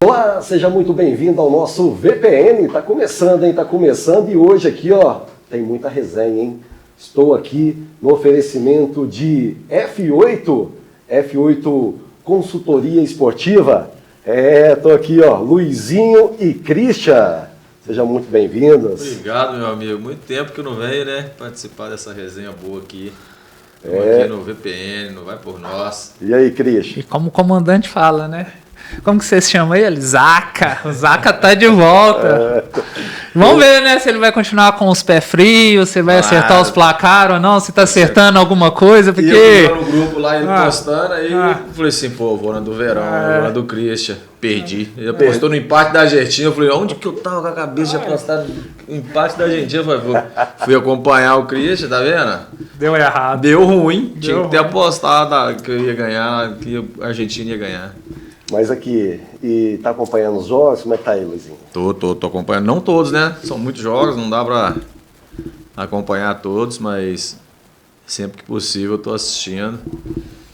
Olá, seja muito bem-vindo ao nosso VPN. Tá começando, hein? Tá começando e hoje aqui, ó, tem muita resenha, hein? Estou aqui no oferecimento de F8 Consultoria Esportiva. Tô aqui, ó, Luizinho e Christian. Sejam muito bem-vindos. Obrigado, meu amigo. Muito tempo que eu não venho, né? Participar dessa resenha boa aqui. Aqui no VPN, não vai por nós. E aí, Christian? E como o comandante fala, né? Como que você se chama ele? Zaca. O Zaca tá de volta. Vamos ver, né? Se ele vai continuar com os pés frios, se vai acertar os placares ou não, se tá acertando alguma coisa, porque... E eu no grupo lá, ele postando, aí eu falei assim, pô, vou na do Verão, vou na do Christian. Perdi. Ele postou no empate da Argentina, eu falei, onde que eu tava com a cabeça de apostar no empate da Argentina? Eu falei, fui acompanhar o Christian, tá vendo? Deu errado. Deu ruim. Tinha que ter apostado que eu ia ganhar, que a Argentina ia ganhar. Mas aqui, e tá acompanhando os jogos? Como é que tá aí, Luizinho? Tô acompanhando. Não todos, né? São muitos jogos, não dá pra acompanhar todos, mas sempre que possível eu tô assistindo.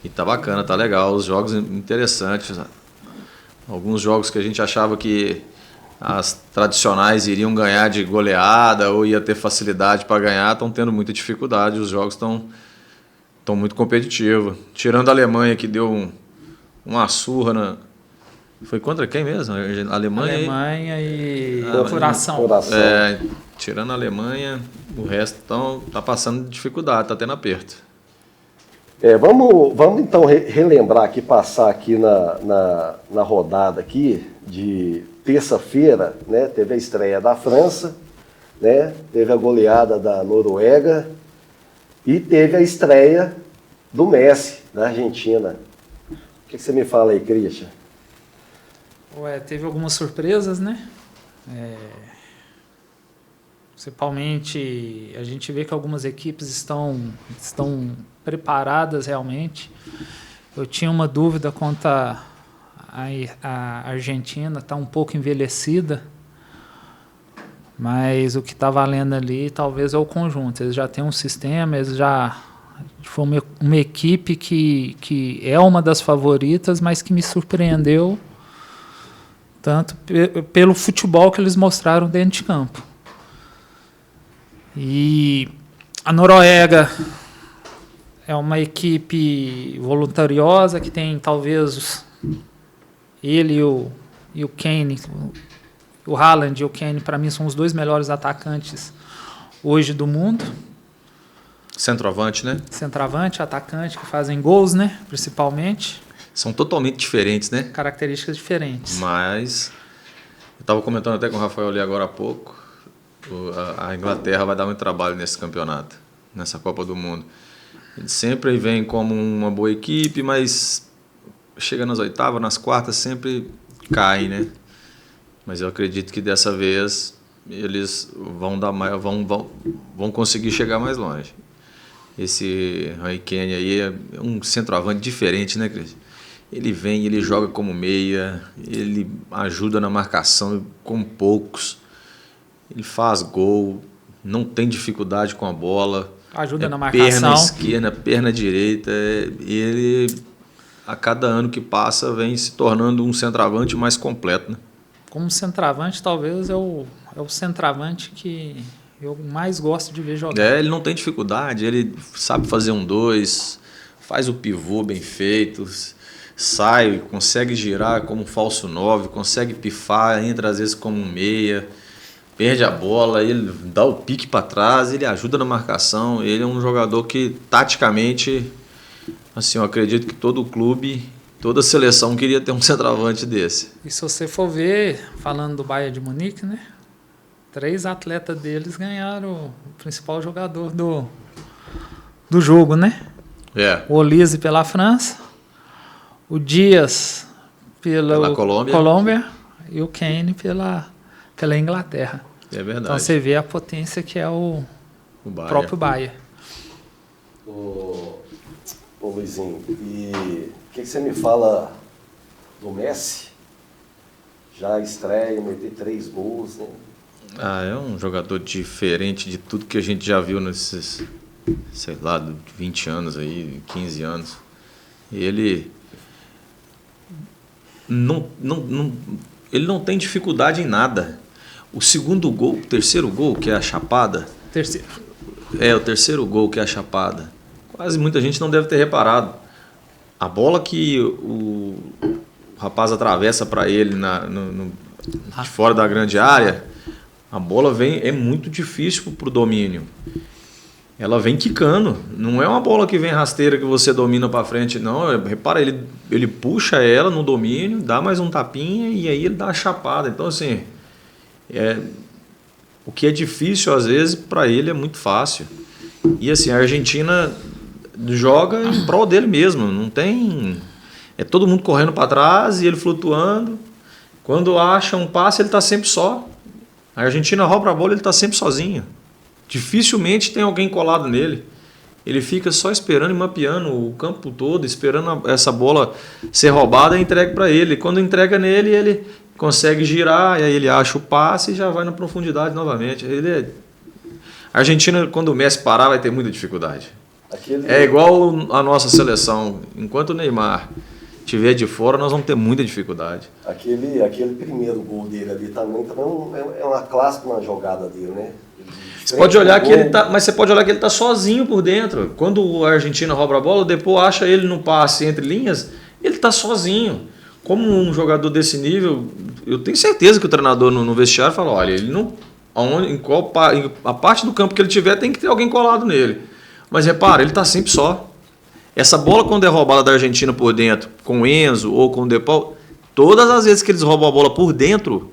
E tá bacana, tá legal. Os jogos interessantes. Alguns jogos que a gente achava que as tradicionais iriam ganhar de goleada ou ia ter facilidade para ganhar, estão tendo muita dificuldade. Os jogos estão muito competitivos. Tirando a Alemanha, que deu uma surra Foi contra quem mesmo? Alemanha e Coração. Tirando a Alemanha, o resto tá passando dificuldade, tá tendo aperto. Vamos então relembrar aqui, passar aqui na rodada aqui de terça-feira, né? Teve a estreia da França, né? Teve a goleada da Noruega e teve a estreia do Messi, da Argentina. O que você me fala aí, Christian? Teve algumas surpresas, né? Principalmente, a gente vê que algumas equipes estão preparadas realmente. Eu tinha uma dúvida quanto a Argentina, está um pouco envelhecida, mas o que está valendo ali talvez é o conjunto. Eles já têm um sistema, foi uma equipe que é uma das favoritas, mas que me surpreendeu tanto pelo futebol que eles mostraram dentro de campo. E a Noruega é uma equipe voluntariosa que tem talvez ele e o Kane, o Haaland e o Kane, para mim, são os dois melhores atacantes hoje do mundo. Centroavante, né? Centroavante, atacante, que fazem gols, né? Principalmente. São totalmente diferentes, né? Características diferentes. Mas, eu estava comentando até com o Rafael ali agora há pouco, a Inglaterra vai dar muito trabalho nesse campeonato, nessa Copa do Mundo. Eles sempre vêm como uma boa equipe, mas chega nas oitavas, nas quartas, sempre caem, né? Mas eu acredito que dessa vez eles vão conseguir chegar mais longe. Esse Harry Kane aí é um centroavante diferente, né, Cris? Ele vem, ele joga como meia, ele ajuda na marcação com poucos, ele faz gol, não tem dificuldade com a bola. Ajuda na marcação. Perna esquerda, perna direita. Ele, a cada ano que passa, vem se tornando um centroavante mais completo, né? Como centroavante, talvez é o centroavante que eu mais gosto de ver jogar. Ele não tem dificuldade, ele sabe fazer 1-2, faz o pivô bem feito, sai, consegue girar como um falso 9, consegue pifar, entra às vezes como um meia, perde a bola, ele dá o pique para trás, ele ajuda na marcação. Ele é um jogador que, taticamente, assim, eu acredito que todo clube, toda seleção queria ter um centroavante desse. E se você for ver, falando do Bayern de Munique, né? 3 atletas deles ganharam o principal jogador do jogo, né? O Olise pela França, o Dias pela Colômbia e o Kane pela Inglaterra. É verdade. Então você vê a potência que é o próprio Bayern. Ô Luizinho, e o que você me fala do Messi? Já estreia, meter 3 gols, né? É um jogador diferente de tudo que a gente já viu nesses, sei lá, 20 anos aí, 15 anos. Ele não ele não tem dificuldade em nada. O segundo gol, o terceiro gol, que é a chapada... o terceiro gol, que é a chapada. Quase muita gente não deve ter reparado. A bola que o rapaz atravessa para ele de fora da grande área, a bola é muito difícil para o domínio. Ela vem quicando. Não é uma bola que vem rasteira que você domina para frente, não. Repara, ele puxa ela no domínio, dá mais um tapinha e aí ele dá a chapada. Então, assim, o que é difícil às vezes para ele é muito fácil. E assim, a Argentina joga em prol dele mesmo. Não tem... É todo mundo correndo para trás e ele flutuando. Quando acha um passe, ele está sempre só. A Argentina rouba a bola, ele está sempre sozinho. Dificilmente tem alguém colado nele. Ele fica só esperando e mapeando o campo todo, esperando essa bola ser roubada e entregue para ele. Quando entrega nele, ele consegue girar, e aí ele acha o passe e já vai na profundidade novamente. A Argentina, quando o Messi parar, vai ter muita dificuldade. É igual a nossa seleção. Enquanto o Neymar estiver de fora, nós vamos ter muita dificuldade. Aquele primeiro gol dele ali também é uma clássica na jogada dele, né? Você pode olhar que ele tá, mas você pode olhar que ele está sozinho por dentro. Quando a Argentina rouba a bola, o Depô acha ele no passe entre linhas, ele está sozinho. Como um jogador desse nível, eu tenho certeza que o treinador no vestiário fala, olha, ele não, a parte do campo que ele tiver tem que ter alguém colado nele. Mas repara, ele está sempre só. Essa bola, quando é roubada da Argentina por dentro, com o Enzo ou com o Depô, todas as vezes que eles roubam a bola por dentro,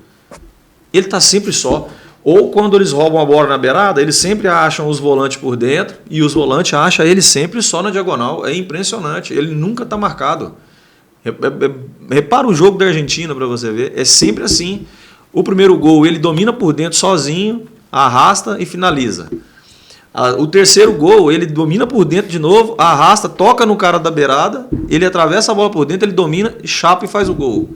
ele está sempre só. Ou quando eles roubam a bola na beirada, eles sempre acham os volantes por dentro e os volantes acham ele sempre só na diagonal. É impressionante, ele nunca está marcado. Repara o jogo da Argentina para você ver, é sempre assim. O primeiro gol ele domina por dentro sozinho, arrasta e finaliza. O terceiro gol ele domina por dentro de novo, arrasta, toca no cara da beirada, ele atravessa a bola por dentro, ele domina, chapa e faz o gol.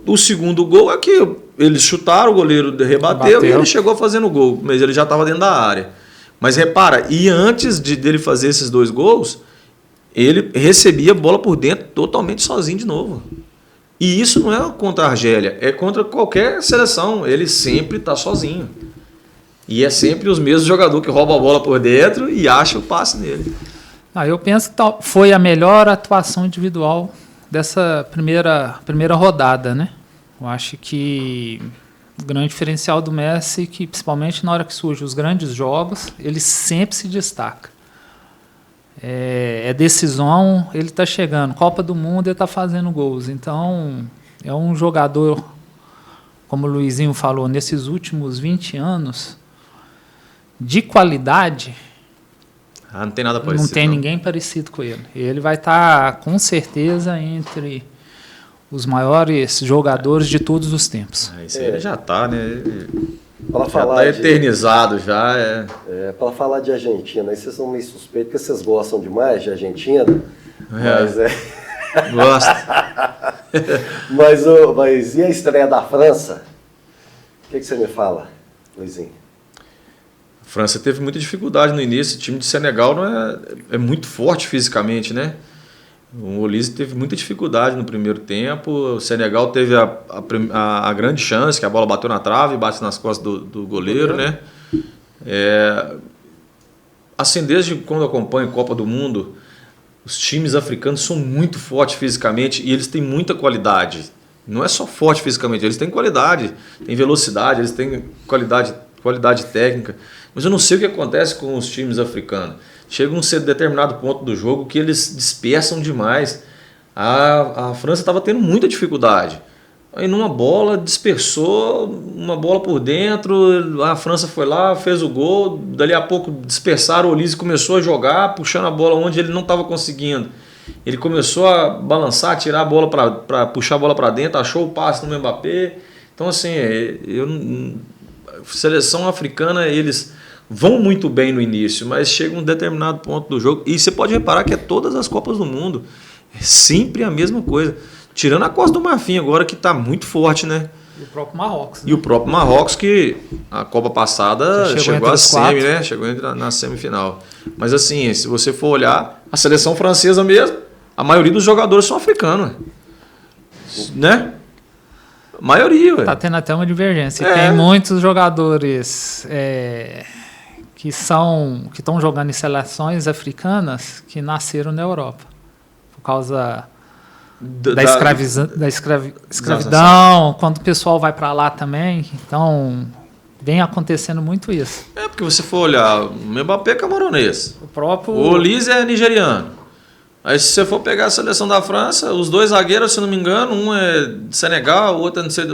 O segundo gol é que eles chutaram, o goleiro rebateu e ele chegou fazendo o gol, mas ele já estava dentro da área. Mas repara, e antes dele fazer esses dois gols, ele recebia a bola por dentro totalmente sozinho de novo. E isso não é contra a Argélia, é contra qualquer seleção, ele sempre está sozinho. E é sempre os mesmos jogadores que roubam a bola por dentro e acham o passe nele. Eu penso que foi a melhor atuação individual dessa primeira rodada, né? Eu acho que o grande diferencial do Messi é que, principalmente na hora que surgem os grandes jogos, ele sempre se destaca. É decisão, ele está chegando. Copa do Mundo, ele está fazendo gols. Então, é um jogador, como o Luizinho falou, nesses últimos 20 anos, de qualidade... não tem nada parecido. Não tem ninguém parecido com ele. Ele vai estar, com certeza, entre os maiores jogadores de todos os tempos. Isso aí ele já está, né? Já está eternizado, já. Para falar de Argentina, aí vocês são meio suspeitos, porque vocês gostam demais de Argentina, mas Gosto. mas e a estreia da França? O que você me fala, Luizinho? A França teve muita dificuldade no início. O time de Senegal é muito forte fisicamente, né? O Olise teve muita dificuldade no primeiro tempo. O Senegal teve a grande chance, que a bola bateu na trave, bate nas costas do goleiro, né? Assim, desde quando eu acompanho a Copa do Mundo, os times africanos são muito fortes fisicamente e eles têm muita qualidade. Não é só forte fisicamente, eles têm qualidade, têm velocidade, eles têm qualidade técnica. Mas eu não sei o que acontece com os times africanos. Chega um determinado ponto do jogo que eles dispersam demais. A França estava tendo muita dificuldade. Aí numa bola, dispersou, uma bola por dentro, a França foi lá, fez o gol, dali a pouco dispersaram, o Olise começou a jogar, puxando a bola onde ele não estava conseguindo. Ele começou a balançar, tirar a bola para puxar a bola para dentro, achou o passe no Mbappé. Então assim, seleção africana, eles vão muito bem no início, mas chega um determinado ponto do jogo, e você pode reparar que é todas as Copas do Mundo, é sempre a mesma coisa. Tirando a Costa do Marfim agora, que está muito forte, né? E o próprio Marrocos. Né? E o próprio Marrocos, que a Copa passada chegou à semi, né? Chegou na semifinal. Mas assim, se você for olhar, a seleção francesa mesmo, a maioria dos jogadores são africanos, né? A maioria, ué. Tá tendo até uma divergência. E tem muitos jogadores que estão jogando em seleções africanas que nasceram na Europa. Por causa da escravidão, quando o pessoal vai para lá também. Então, vem acontecendo muito isso. Porque você for olhar, o Mbappé é camaronês. O Olise é nigeriano. Aí se você for pegar a seleção da França, os dois zagueiros, se não me engano, um é de Senegal, o outro é não sei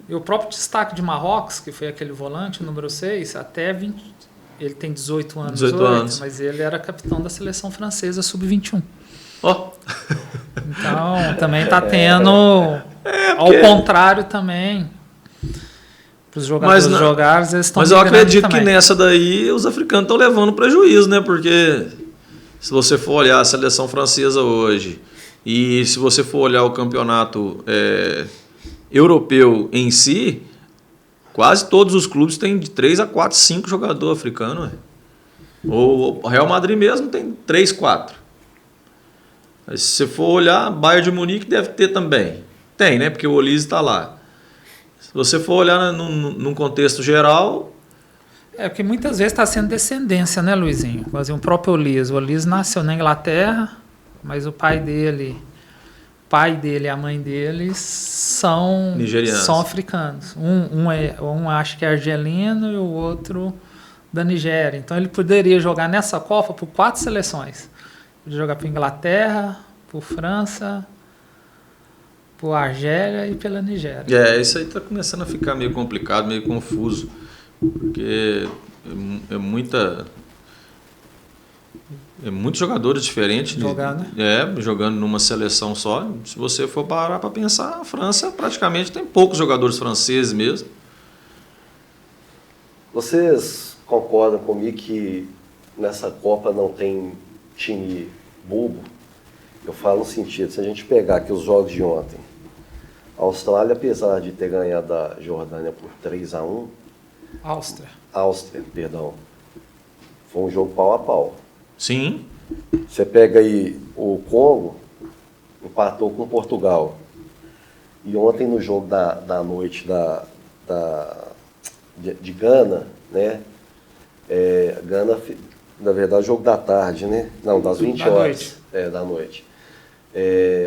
E o próprio destaque de Marrocos, que foi aquele volante, o número 6, até 20... Ele tem 18 anos, 18 anos. Mas ele era capitão da seleção francesa sub-21. Então, também está tendo, ao contrário também, para os jogadores jogarem, eles estão. Mas eu acredito que nessa daí os africanos estão levando prejuízo, né? Porque se você for olhar a seleção francesa hoje e se você for olhar o campeonato europeu em si, quase todos os clubes têm de 3 a 4, 5 jogadores africanos. O Real Madrid mesmo tem 3, 4. Se você for olhar, Bayern de Munique deve ter também. Tem, né? Porque o Olise está lá. Se você for olhar num contexto geral... porque muitas vezes está sendo descendência, né, Luizinho? O próprio Olise. O Olise nasceu na Inglaterra, mas o pai dele e a mãe dele são nigerianos. São africanos. Um acho que é argelino e o outro da Nigéria. Então ele poderia jogar nessa Copa por 4 seleções. Podia jogar por Inglaterra, por França, por Argélia e pela Nigéria. Isso aí está começando a ficar meio complicado, meio confuso. Porque é muitos jogadores diferentes jogando numa seleção só. Se você for parar para pensar, a França praticamente tem poucos jogadores franceses mesmo. Vocês concordam comigo que nessa Copa não tem time bobo? Eu falo no sentido, se a gente pegar aqui os jogos de ontem, a Austrália, apesar de ter ganhado da Jordânia por 3-1, Áustria, perdão, foi um jogo pau a pau. Sim. Você pega aí o Congo, empatou com Portugal. E ontem no jogo da noite de Gana, né? Gana, na verdade, jogo da tarde, né? Não, das 20 horas da noite.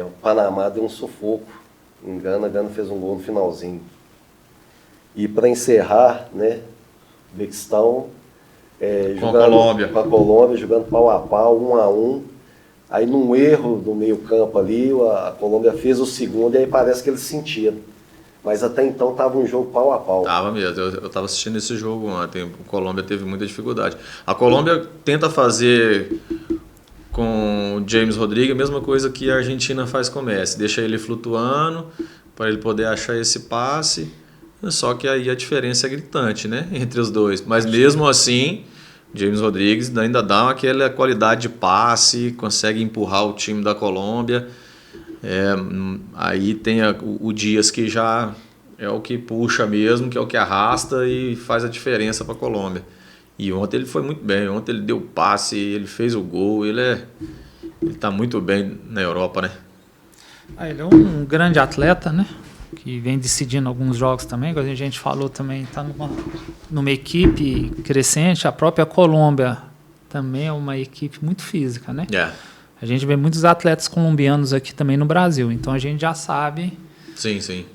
O Panamá deu um sufoco em Gana, Gana fez um gol no finalzinho. E para encerrar, né? O Bequistão com a Colômbia, jogando pau a pau, 1-1. Aí num erro do meio campo ali, a Colômbia fez o segundo e aí parece que eles sentiram. Mas até então estava um jogo pau a pau. Tava mesmo, eu estava assistindo esse jogo ontem, a Colômbia teve muita dificuldade. A Colômbia tenta fazer com o James Rodrigues a mesma coisa que a Argentina faz com o Messi, deixa ele flutuando para ele poder achar esse passe, só que aí a diferença é gritante, né, entre os dois. Mas mesmo assim, James Rodrigues ainda dá aquela qualidade de passe, consegue empurrar o time da Colômbia. Aí tem o Dias, que já é o que puxa mesmo, que é o que arrasta e faz a diferença para a Colômbia. E ontem ele foi muito bem, ontem ele deu passe, ele fez o gol, ele está muito bem na Europa, né? Ele é um grande atleta, né? Que vem decidindo alguns jogos também, como a gente falou também, está numa equipe crescente. A própria Colômbia também é uma equipe muito física, né? A gente vê muitos atletas colombianos aqui também no Brasil, então a gente já sabe sim.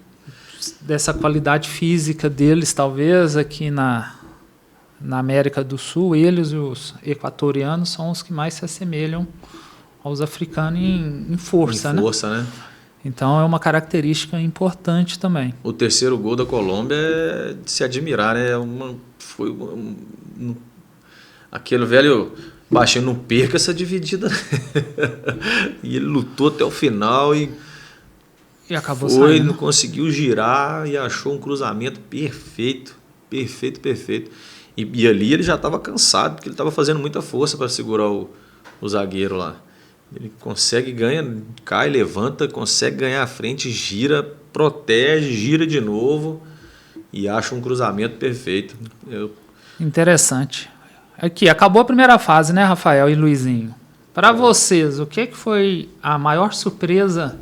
dessa qualidade física deles, talvez aqui na América do Sul, eles, os equatorianos, são os que mais se assemelham aos africanos em força, né? Né? Então é uma característica importante também. O terceiro gol da Colômbia é de se admirar, né? Aquele velho baixinho, não perca essa dividida. E ele lutou até o final e acabou saindo. Não conseguiu girar e achou um cruzamento perfeito. E ali ele já estava cansado, porque ele estava fazendo muita força para segurar o zagueiro lá. Ele consegue, cai, levanta, consegue ganhar a frente, gira, protege, gira de novo e acha um cruzamento perfeito. Interessante. Aqui, acabou a primeira fase, né, Rafael e Luizinho? Para vocês, o que foi a maior surpresa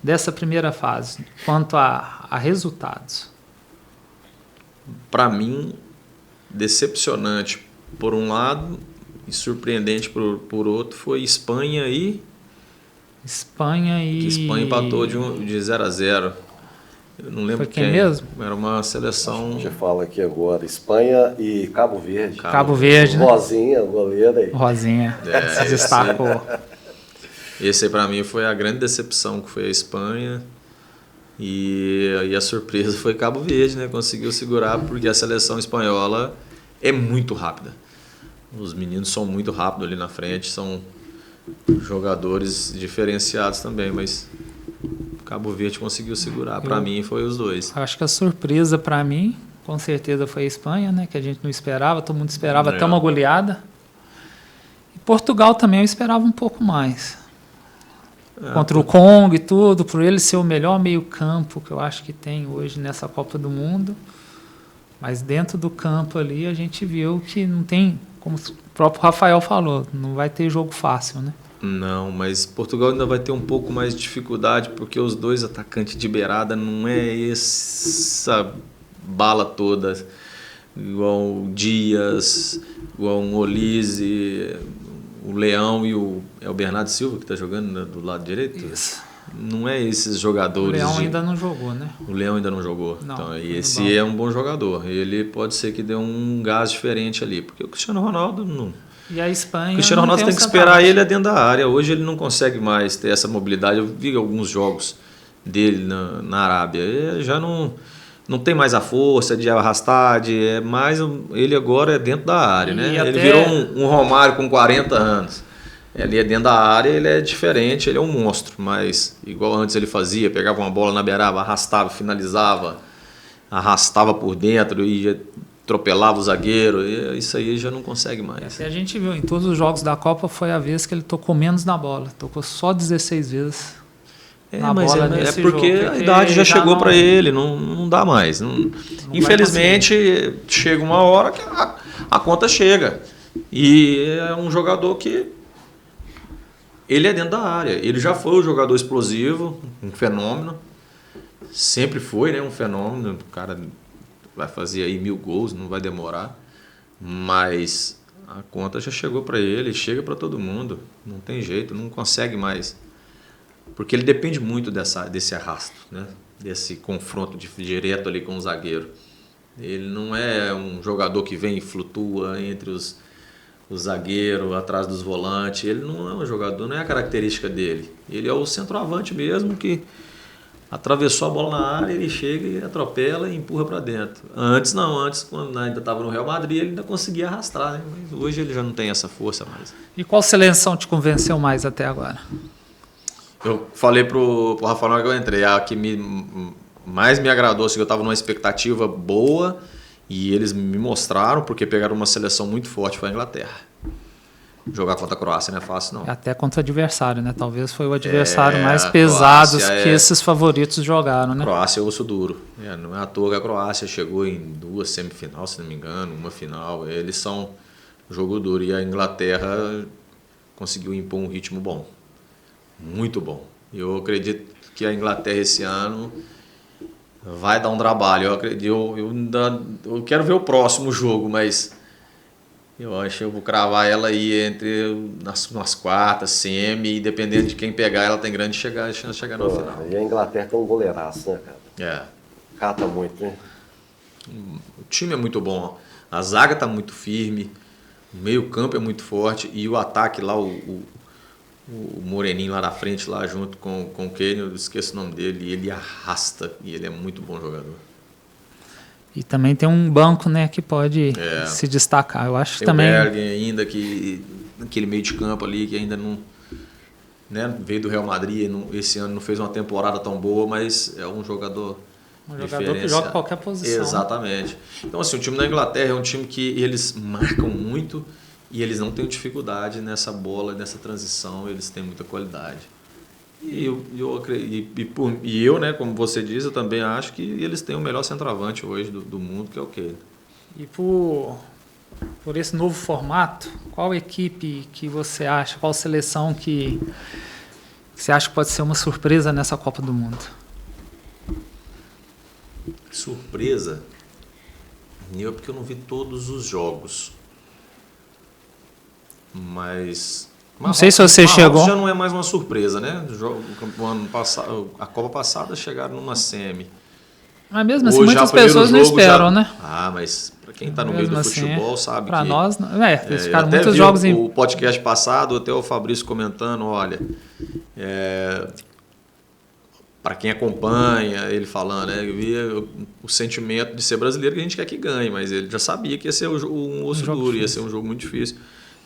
dessa primeira fase, quanto a resultados? Para mim, decepcionante por um lado e surpreendente por outro foi Espanha e... Que Espanha empatou de 0-0. Eu não lembro foi quem mesmo? Era uma seleção... A gente fala aqui agora, Espanha e Cabo Verde. Cabo Verde, né? Rosinha, goleira aí. Rosinha, se destacou. Esse aí para mim foi a grande decepção, que foi a Espanha. E a surpresa foi Cabo Verde, né? Conseguiu segurar, porque a seleção espanhola é muito rápida. Os meninos são muito rápidos ali na frente, são jogadores diferenciados também, mas Cabo Verde conseguiu segurar. Para mim foi os dois. Acho que a surpresa para mim, com certeza, foi a Espanha, né? Que a gente não esperava, todo mundo esperava até uma goleada. E Portugal também eu esperava um pouco mais. Contra o Congo e tudo, por ele ser o melhor meio-campo que eu acho que tem hoje nessa Copa do Mundo. Mas dentro do campo ali a gente viu que não tem, como o próprio Rafael falou, não vai ter jogo fácil, né? Não, mas Portugal ainda vai ter um pouco mais de dificuldade, porque os dois atacantes de beirada não é essa bala toda, igual o Dias, igual o Olise, o Leão e o Bernardo Silva, que está jogando do lado direito. Isso. Não é esses jogadores. O Leão ainda não jogou, né? O Leão ainda não jogou. Não, então, e esse é um bom jogador. Ele pode ser que dê um gás diferente ali, porque o Cristiano Ronaldo não... E a Espanha... O Cristiano Ronaldo tem que esperar ele dentro da área. Hoje ele não consegue mais ter essa mobilidade. Eu vi alguns jogos dele na Arábia. Ele já não tem mais a força de arrastar, ele agora é dentro da área, né? Ele virou um Romário com 40 anos. Ele é dentro da área, ele é diferente, ele é um monstro, mas igual antes ele fazia, pegava uma bola na beirada, arrastava, finalizava, arrastava por dentro e atropelava o zagueiro, e isso aí já não consegue mais. E a gente viu, em todos os jogos da Copa foi a vez que ele tocou menos na bola, tocou só 16 vezes na bola nesse porque jogo. A idade já chegou para ele, não dá mais. Infelizmente, chega uma hora que a conta chega. E é um jogador que ele é dentro da área. Ele já foi um jogador explosivo, um fenômeno. Sempre foi, né, um fenômeno. O cara vai fazer aí 1000 gols, não vai demorar. Mas a conta já chegou para ele, chega para todo mundo. Não tem jeito, não consegue mais. Porque ele depende muito desse arrasto, né? Desse confronto direto ali com o zagueiro. Ele não é um jogador que vem e flutua entre os zagueiros, atrás dos volantes. Ele não é um jogador, não é a característica dele. Ele é o centroavante mesmo, que atravessou a bola na área, ele chega e atropela e empurra para dentro. Antes, quando ainda estava no Real Madrid, ele ainda conseguia arrastar, né? Mas hoje ele já não tem essa força mais. E qual seleção te convenceu mais até agora? Eu falei pro Rafael na hora que eu entrei, a que mais me agradou, assim, que eu estava numa expectativa boa e eles me mostraram, porque pegaram uma seleção muito forte, foi a Inglaterra. Jogar contra a Croácia não é fácil, não. Até contra o adversário, né? Talvez foi o adversário mais pesado que esses favoritos jogaram, né? A Croácia é osso duro. Não é à toa que a Croácia chegou em 2 semifinais, se não me engano, uma final. Eles são jogo duro. E a Inglaterra conseguiu impor um ritmo bom. Muito bom. Eu acredito que a Inglaterra esse ano vai dar um trabalho. Eu quero ver o próximo jogo, mas eu acho que eu vou cravar ela aí entre nas quartas, semi, e dependendo de quem pegar, ela tem grande chance de chegar na final. E a Inglaterra tem um goleiraço, né, cara? Cata muito, né? O time é muito bom. A zaga tá muito firme, o meio-campo é muito forte e o ataque lá, o Moreninho lá na frente, lá junto com o Kane, eu esqueço o nome dele, e ele arrasta, e ele é muito bom jogador. E também tem um banco, né, que pode se destacar. Eu acho tem também. O Berg ainda, que naquele meio de campo ali, que ainda não, né, veio do Real Madrid, esse ano não fez uma temporada tão boa, mas é um jogador. Um jogador que joga qualquer posição. Exatamente. Né? Então, assim, o time da Inglaterra é um time que eles marcam muito. E eles não têm dificuldade nessa bola, nessa transição, eles têm muita qualidade. E eu, né, como você diz, eu também acho que eles têm o melhor centroavante hoje do mundo, que é o Kane. E por esse novo formato, qual equipe que você acha, qual seleção que que você acha que pode ser uma surpresa nessa Copa do Mundo? Surpresa? Porque eu não vi todos os jogos. Mas... Não sei se você chegou... já não é mais uma surpresa, né? O ano passado, a Copa passada chegaram numa semi. Mas mesmo assim, muitas pessoas não esperam, né? Mas para quem está no meio do futebol sabe pra que... Para nós, eles ficaram muitos jogos em... O podcast passado, até o Fabrício comentando, olha... Para quem acompanha, ele falando, né? Eu via o sentimento de ser brasileiro que a gente quer que ganhe, mas ele já sabia que ia ser um osso duro, ia ser um jogo muito difícil.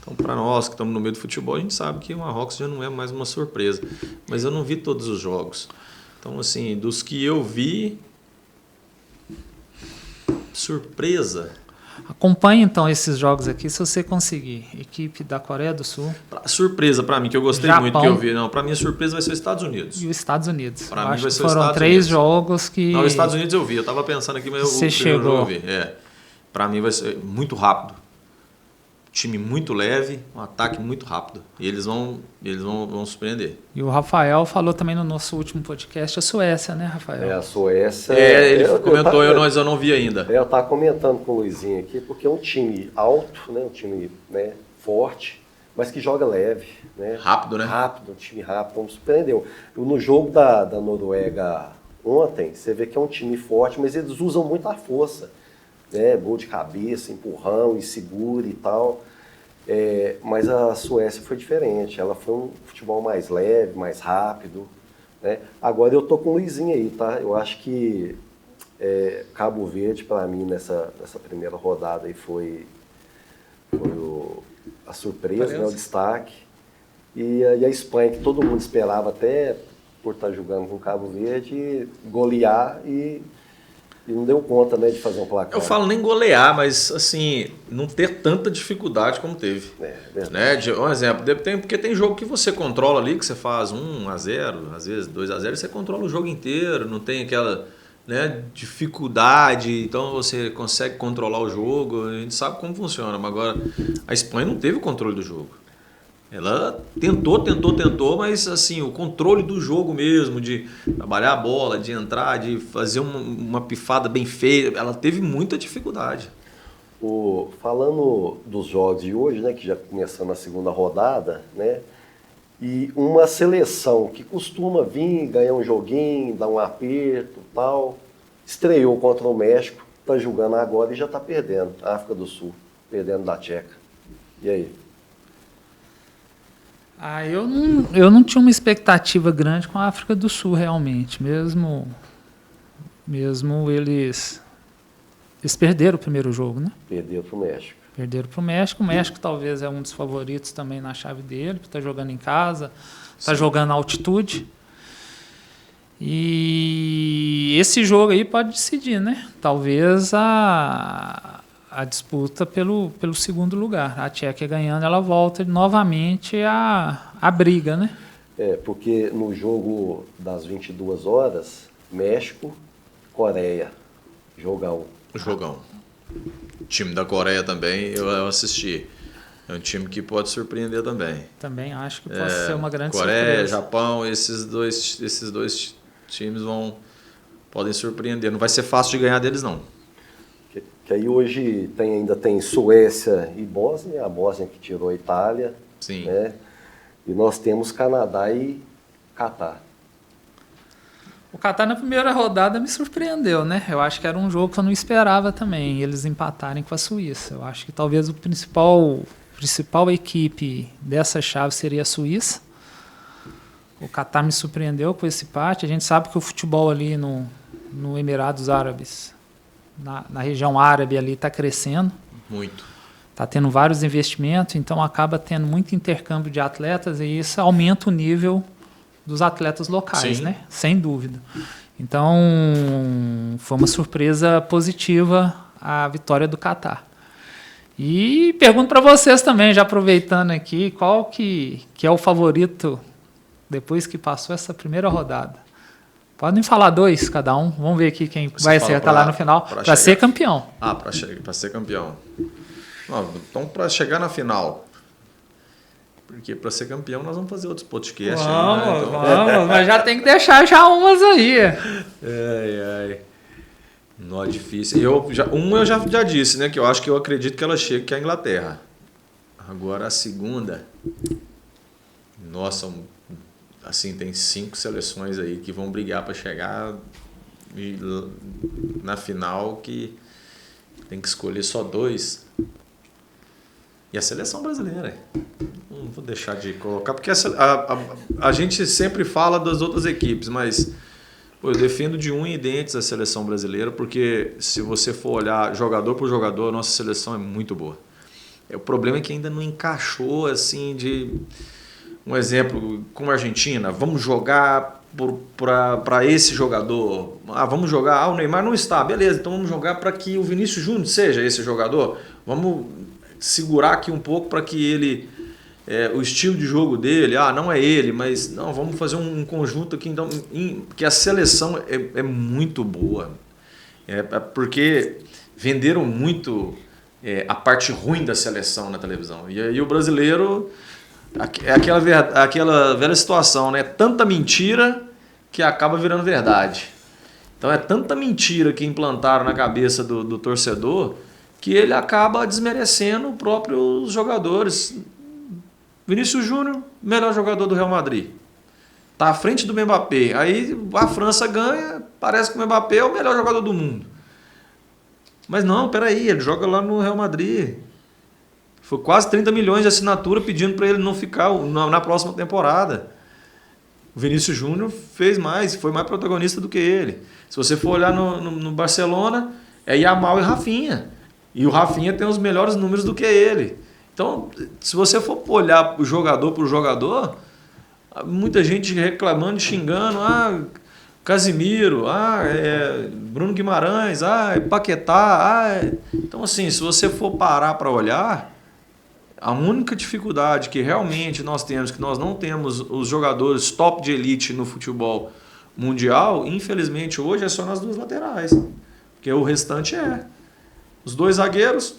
Então, para nós que estamos no meio do futebol, a gente sabe que o Marrocos já não é mais uma surpresa. Mas eu não vi todos os jogos. Então, assim, dos que eu vi... Surpresa. Acompanhe então esses jogos aqui se você conseguir. Equipe da Coreia do Sul. Surpresa para mim, que eu gostei Japão, muito que eu vi. Não, para mim a surpresa vai ser os Estados Unidos. E os Estados Unidos. Para mim vai ser foram Estados 3 Unidos. Jogos que... Não, os Estados Unidos eu vi. Eu estava pensando aqui, mas você chegou. Eu vi. Para mim vai ser muito rápido. Time muito leve, um ataque muito rápido. E eles vão surpreender. E o Rafael falou também no nosso último podcast a Suécia, né, Rafael? A Suécia... É, ele comentou, mas eu não vi ainda. Eu estava comentando com o Luizinho aqui, porque é um time alto, né, um time, né, forte, mas que joga leve. Né? Rápido, né? Rápido, um time rápido, como surpreendeu. No jogo da Noruega ontem, você vê que é um time forte, mas eles usam muito a força. Né, gol de cabeça, empurrão e segura e tal. Mas a Suécia foi diferente, ela foi um futebol mais leve, mais rápido. Né? Agora eu tô com o Luizinho aí, tá? Eu acho que Cabo Verde, para mim, nessa primeira rodada aí foi a surpresa, né, o destaque. E a Espanha, que todo mundo esperava até por estar jogando com Cabo Verde, golear e não deu conta, né, de fazer um placar. Eu falo nem golear, mas assim, não ter tanta dificuldade como teve. Né? Um exemplo, porque tem jogo que você controla ali, que você faz 1-0, às vezes 2-0, e você controla o jogo inteiro, não tem aquela, né, dificuldade, então você consegue controlar o jogo, a gente sabe como funciona, mas agora a Espanha não teve o controle do jogo. Ela tentou, mas assim, o controle do jogo mesmo, de trabalhar a bola, de entrar, de fazer uma pifada bem feita, ela teve muita dificuldade. Falando dos jogos de hoje, né, que já começando a segunda rodada, né, e uma seleção que costuma vir, ganhar um joguinho, dar um aperto e tal, estreou contra o México, está jogando agora e já está perdendo, a África do Sul, perdendo da Tcheca. E aí? Eu não tinha uma expectativa grande com a África do Sul, realmente. Mesmo eles perderam o primeiro jogo, né? Perderam para o México. Perderam para o México. O México talvez é um dos favoritos também na chave dele, porque está jogando em casa, está jogando na altitude. E esse jogo aí pode decidir, né? Talvez a disputa pelo segundo lugar. A Tchequia ganhando, ela volta novamente à briga, né? Porque no jogo das 22 horas, México, Coreia, jogão. O time da Coreia também, eu assisti. É um time que pode surpreender também. Também acho que pode ser uma grande Coreia, surpresa. Japão, esses dois times podem surpreender. Não vai ser fácil de ganhar deles, não. Que aí hoje ainda tem Suécia e Bósnia, a Bósnia que tirou a Itália. Sim. Né? E nós temos Canadá e Catar. O Catar na primeira rodada me surpreendeu, né? Eu acho que era um jogo que eu não esperava também, eles empatarem com a Suíça. Eu acho que talvez a principal equipe dessa chave seria a Suíça. O Catar me surpreendeu com esse empate. A gente sabe que o futebol ali no Emirados Árabes, na região árabe ali, está crescendo. Muito. Está tendo vários investimentos, então acaba tendo muito intercâmbio de atletas e isso aumenta o nível dos atletas locais, Sim. né? Sem dúvida. Então, foi uma surpresa positiva a vitória do Catar. E pergunto para vocês também, já aproveitando aqui, qual que é o favorito depois que passou essa primeira rodada? Podem falar 2 cada um. Vamos ver aqui quem vai acertar lá no final para ser campeão. Para ser campeão. Não, então, para chegar na final, Porque para ser campeão nós vamos fazer outros podcasts. Vamos, mas já tem que deixar já umas aí. Nó difícil. Eu já disse, né? Que eu acho que eu acredito que ela chega, que é a Inglaterra. Agora a segunda. Nossa, assim, tem 5 seleções aí que vão brigar para chegar na final, que tem que escolher só 2. E a seleção brasileira. Não vou deixar de colocar, porque a gente sempre fala das outras equipes, mas eu defendo de unha e dentes a seleção brasileira, porque se você for olhar jogador por jogador, a nossa seleção é muito boa. O problema é que ainda não encaixou, assim, de... Um exemplo, como a Argentina, vamos jogar para esse jogador. Vamos jogar... o Neymar não está, beleza, então vamos jogar para que o Vinícius Júnior seja esse jogador. Vamos segurar aqui um pouco para que ele... o estilo de jogo dele, não é ele, mas não, vamos fazer um conjunto aqui, então, que a seleção é muito boa. Porque venderam muito a parte ruim da seleção na televisão. E aí o brasileiro... É aquela velha situação, né? Tanta mentira que acaba virando verdade. Então é tanta mentira que implantaram na cabeça do torcedor que ele acaba desmerecendo os próprios jogadores. Vinícius Júnior, melhor jogador do Real Madrid. Está à frente do Mbappé. Aí a França ganha, parece que o Mbappé é o melhor jogador do mundo. Mas não, peraí, ele joga lá no Real Madrid. Foi quase 30 milhões de assinatura pedindo para ele não ficar na próxima temporada. O Vinícius Júnior fez mais, foi mais protagonista do que ele. Se você for olhar no Barcelona, é Yamal e Rafinha. E o Rafinha tem os melhores números do que ele. Então, se você for olhar o jogador por jogador, muita gente reclamando, xingando, Casimiro, Bruno Guimarães, Paquetá. Então, assim, se você for parar para olhar, a única dificuldade que realmente nós temos, que nós não temos os jogadores top de elite no futebol mundial, infelizmente hoje é só nas 2 laterais, porque o restante os 2 zagueiros,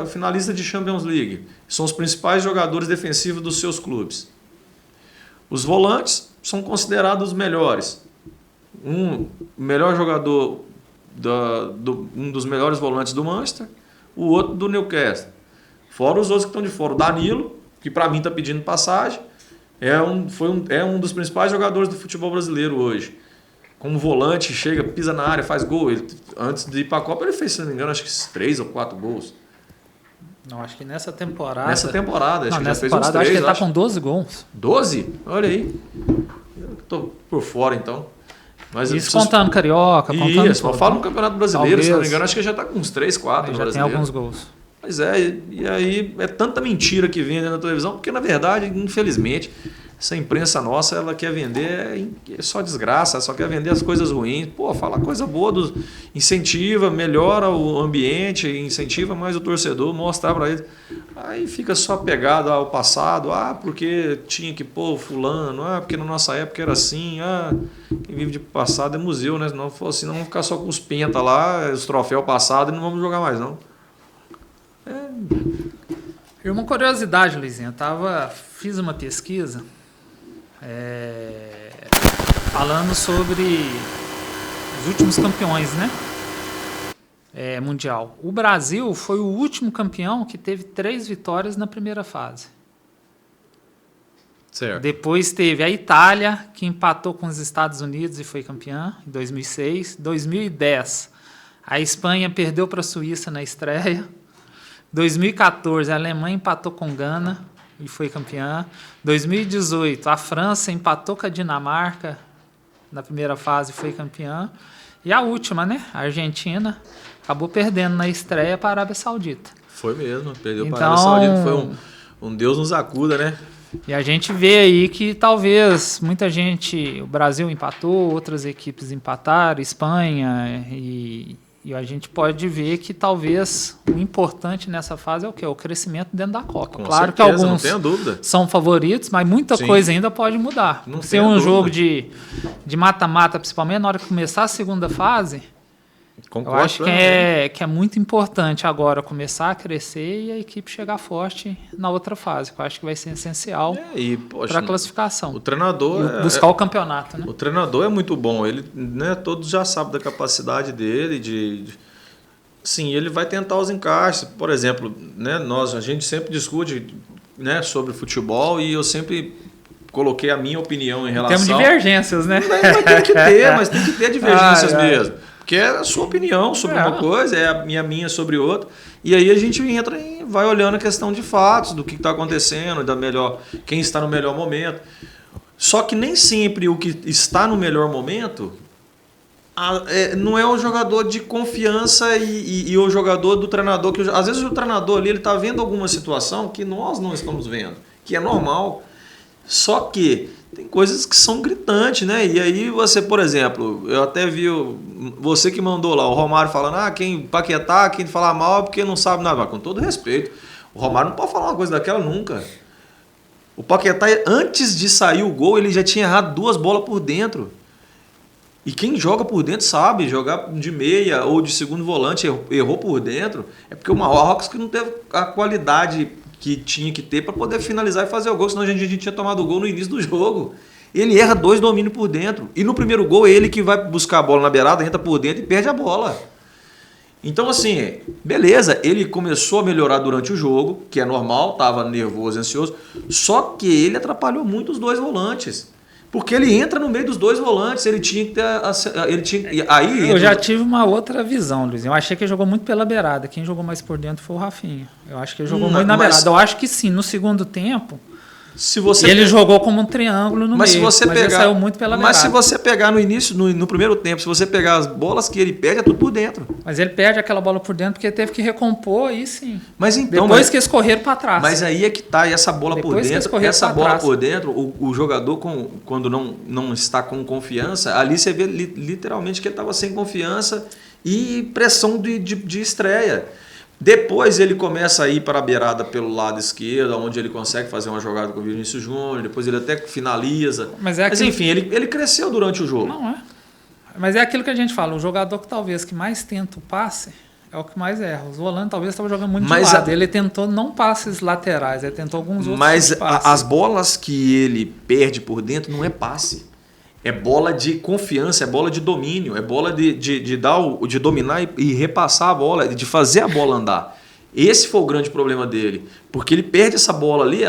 finalista de Champions League, são os principais jogadores defensivos dos seus clubes. Os volantes são considerados os melhores. Um melhor jogador, um dos melhores volantes do Manchester, o outro do Newcastle. Fora os outros que estão de fora. O Danilo, que para mim está pedindo passagem, é um dos principais jogadores do futebol brasileiro hoje. Como volante, chega, pisa na área, faz gol. Antes de ir para a Copa, ele fez, se não me engano, acho que 3 ou 4 gols. Não, acho que nessa temporada... Acho que já fez uns 3. Acho que ele está com 12 gols. 12? Olha aí. Eu estou por fora, então. Mas isso contando Carioca, contando... Isso, fala no Campeonato Brasileiro, se não me engano, acho que já está com uns 3, 4 no Brasileiro. Já tem alguns gols. Pois e aí é tanta mentira que vende na televisão, porque na verdade, infelizmente, essa imprensa nossa, ela quer vender só desgraça, só quer vender as coisas ruins. Fala coisa boa, incentiva, melhora o ambiente, incentiva mais o torcedor, mostrar para ele. Aí fica só pegado ao passado, porque tinha que pôr fulano, porque na nossa época era assim, quem vive de passado é museu, né? Se não for assim, não vamos ficar só com os penta lá, os troféus passados e não vamos jogar mais não. E uma curiosidade, Luizinho, fiz uma pesquisa falando sobre os últimos campeões, né? Mundial. O Brasil foi o último campeão que teve 3 vitórias na primeira fase. Certo. Depois teve a Itália, que empatou com os Estados Unidos e foi campeã em 2006. 2010, a Espanha perdeu para a Suíça na estreia. 2014, a Alemanha empatou com Gana e foi campeã. 2018, a França empatou com a Dinamarca na primeira fase e foi campeã. E a última, né? A Argentina acabou perdendo na estreia para a Arábia Saudita. Foi mesmo, perdeu para a Arábia Saudita. Foi um Deus nos acuda, né? E a gente vê aí que talvez muita gente... O Brasil empatou, outras equipes empataram, Espanha e a gente pode ver que talvez o importante nessa fase é o quê? O crescimento dentro da Copa. Com claro certeza, que alguns não tenho dúvida. São favoritos, mas muita coisa ainda pode mudar. Não ser um jogo de mata-mata, principalmente na hora que começar a segunda fase, Concordo, eu acho que é muito importante agora começar a crescer e a equipe chegar forte na outra fase, que eu acho que vai ser essencial para a classificação. O treinador... buscar o campeonato, né? O treinador é muito bom. Ele, né, todos já sabem da capacidade dele sim, ele vai tentar os encaixes. Por exemplo, né, a gente sempre discute, né, sobre futebol e eu sempre coloquei a minha opinião em relação... Temos divergências, né? Mas tem que ter divergências mesmo. Porque é a sua opinião sobre uma coisa, é a minha sobre outra. E aí a gente entra e vai olhando a questão de fatos, do que está acontecendo, quem está no melhor momento. Só que nem sempre o que está no melhor momento não é o jogador de confiança e o jogador do treinador. Que às vezes o treinador ali está vendo alguma situação que nós não estamos vendo, que é normal. Só que tem coisas que são gritantes, né? E aí você, por exemplo, eu até vi você que mandou lá, o Romário falando, quem Paquetá, quem falar mal é porque não sabe nada. Mas com todo respeito, o Romário não pode falar uma coisa daquela nunca. O Paquetá, antes de sair o gol, ele já tinha errado 2 bolas por dentro. E quem joga por dentro sabe, jogar de meia ou de segundo volante, errou por dentro, é porque o Marrocos que não teve a qualidade que tinha que ter para poder finalizar e fazer o gol, senão a gente tinha tomado o gol no início do jogo. Ele erra 2 domínios por dentro. E no primeiro gol é ele que vai buscar a bola na beirada, entra por dentro e perde a bola. Então, assim, beleza, ele começou a melhorar durante o jogo, que é normal, estava nervoso, ansioso, só que ele atrapalhou muito os 2 volantes. Porque ele entra no meio dos 2 volantes, ele tinha que ter... Eu já tive uma outra visão, Luiz. Eu achei que ele jogou muito pela beirada. Quem jogou mais por dentro foi o Rafinha. Eu acho que ele jogou muito na beirada. Eu acho que sim, no segundo tempo... Ele jogou como um triângulo no meio, mas ele saiu muito pela beirada. Mas se você pegar no início, no primeiro tempo, se você pegar as bolas que ele perde, é tudo por dentro. Mas ele perde aquela bola por dentro porque ele teve que recompor, aí sim. Mas então, depois que eles correram para trás. Mas aí é que tá, e essa bola por dentro, por dentro, o jogador quando não está com confiança, ali você vê literalmente que ele estava sem confiança e pressão de estreia. Depois ele começa a ir para a beirada pelo lado esquerdo, onde ele consegue fazer uma jogada com o Vinícius Júnior, depois ele até finaliza. Mas enfim, ele cresceu durante o jogo. Não é. Mas é aquilo que a gente fala, o jogador que talvez que mais tenta o passe é o que mais erra. O Volante talvez estava jogando muito de lado. Ele tentou não passes laterais, ele tentou alguns outros passes. Mas as bolas que ele perde por dentro não é passe. É bola de confiança, é bola de domínio, é bola de dominar e repassar a bola, de fazer a bola andar. Esse foi o grande problema dele. Porque ele perde essa bola ali,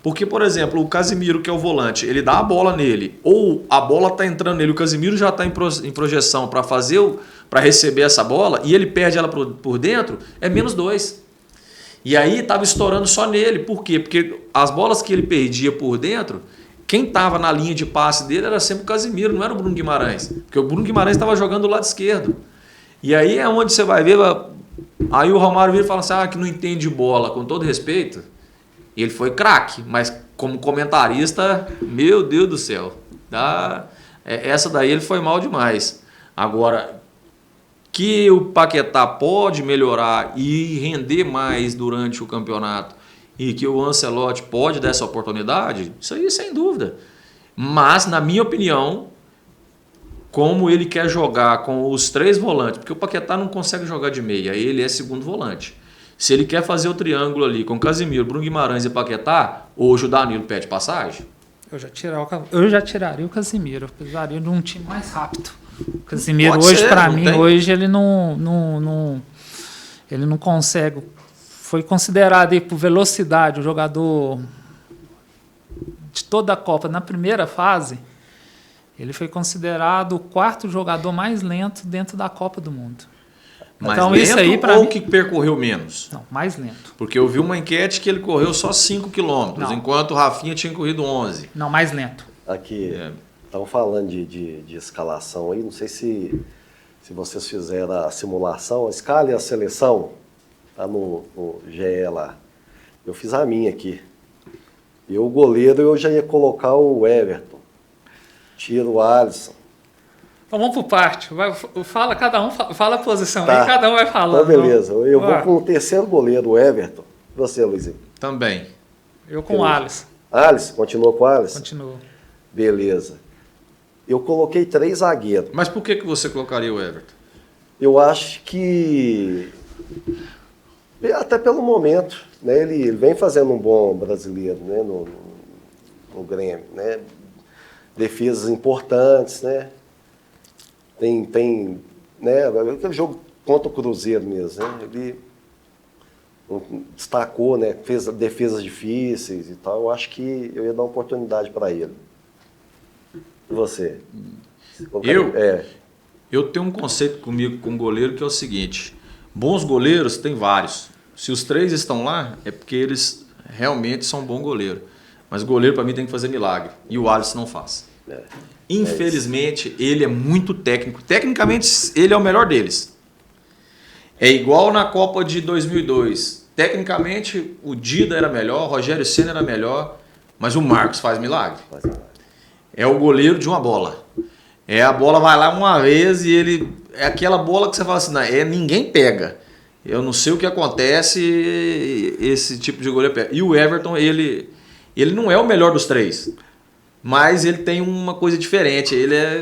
porque, por exemplo, o Casemiro, que é o volante, ele dá a bola nele, ou a bola está entrando nele, o Casemiro já está em projeção para receber essa bola, e ele perde ela por dentro, é -2. E aí estava estourando só nele. Por quê? Porque as bolas que ele perdia por dentro... Quem estava na linha de passe dele era sempre o Casemiro, não era o Bruno Guimarães. Porque o Bruno Guimarães estava jogando do lado esquerdo. E aí é onde você vai ver... Aí o Romário vira e fala assim, que não entende bola, com todo respeito. Ele foi craque, mas como comentarista, meu Deus do céu. Essa daí ele foi mal demais. Agora, que o Paquetá pode melhorar e render mais durante o campeonato, e que o Ancelotti pode dar essa oportunidade, isso aí sem dúvida. Mas, na minha opinião, como ele quer jogar com os 3 volantes, porque o Paquetá não consegue jogar de meia, ele é segundo volante. Se ele quer fazer o triângulo ali com Casemiro, Bruno Guimarães e Paquetá, hoje o Danilo pede passagem. Eu já tiraria o Casemiro, eu precisaria de um time mais rápido. O Casemiro hoje, para mim, hoje ele não consegue... Foi considerado aí por velocidade o jogador de toda a Copa na primeira fase. Ele foi considerado o 4º jogador mais lento dentro da Copa do Mundo. Mais então, lento isso aí, ou mim, que percorreu menos? Não, mais lento. Porque eu vi uma enquete que ele correu só 5 quilômetros, enquanto o Rafinha tinha corrido 11. Não, mais lento. Aqui, estão falando de escalação aí, não sei se vocês fizeram a simulação, a escala e a seleção. Tá no GE lá. Eu fiz a minha aqui. O goleiro eu já ia colocar o Everton. Tiro o Alisson. Então vamos por parte. Fala, cada um fala a posição. Tá. Aí cada um vai falando. Então beleza. Eu vou com o terceiro goleiro, o Everton. E você, Luizinho? Também. Eu com o Alisson. Alisson? Continuou com o Alisson? Continuou. Beleza. Eu coloquei 3 zagueiros. Mas por que você colocaria o Everton? Eu acho que, até pelo momento, né, ele vem fazendo um bom brasileiro, né, no Grêmio, né, defesas importantes, né, tem né, aquele jogo contra o Cruzeiro mesmo, né, ele destacou, né, fez defesas difíceis e tal. Eu acho que eu ia dar uma oportunidade para ele. E você? Eu tenho um conceito comigo com goleiro que é o seguinte: bons goleiros tem vários. Se os 3 estão lá, é porque eles realmente são bom goleiro. Mas goleiro para mim tem que fazer milagre. E o Alisson não faz. Infelizmente, ele é muito técnico. Tecnicamente, ele é o melhor deles. É igual na Copa de 2002. Tecnicamente, o Dida era melhor, o Rogério Ceni era melhor, mas o Marcos faz milagre. É o goleiro de uma bola. A bola vai lá uma vez e ele... É aquela bola que você fala assim, ninguém pega. Eu não sei o que acontece, esse tipo de goleiro pega. E o Everton, ele não é o melhor dos 3, mas ele tem uma coisa diferente.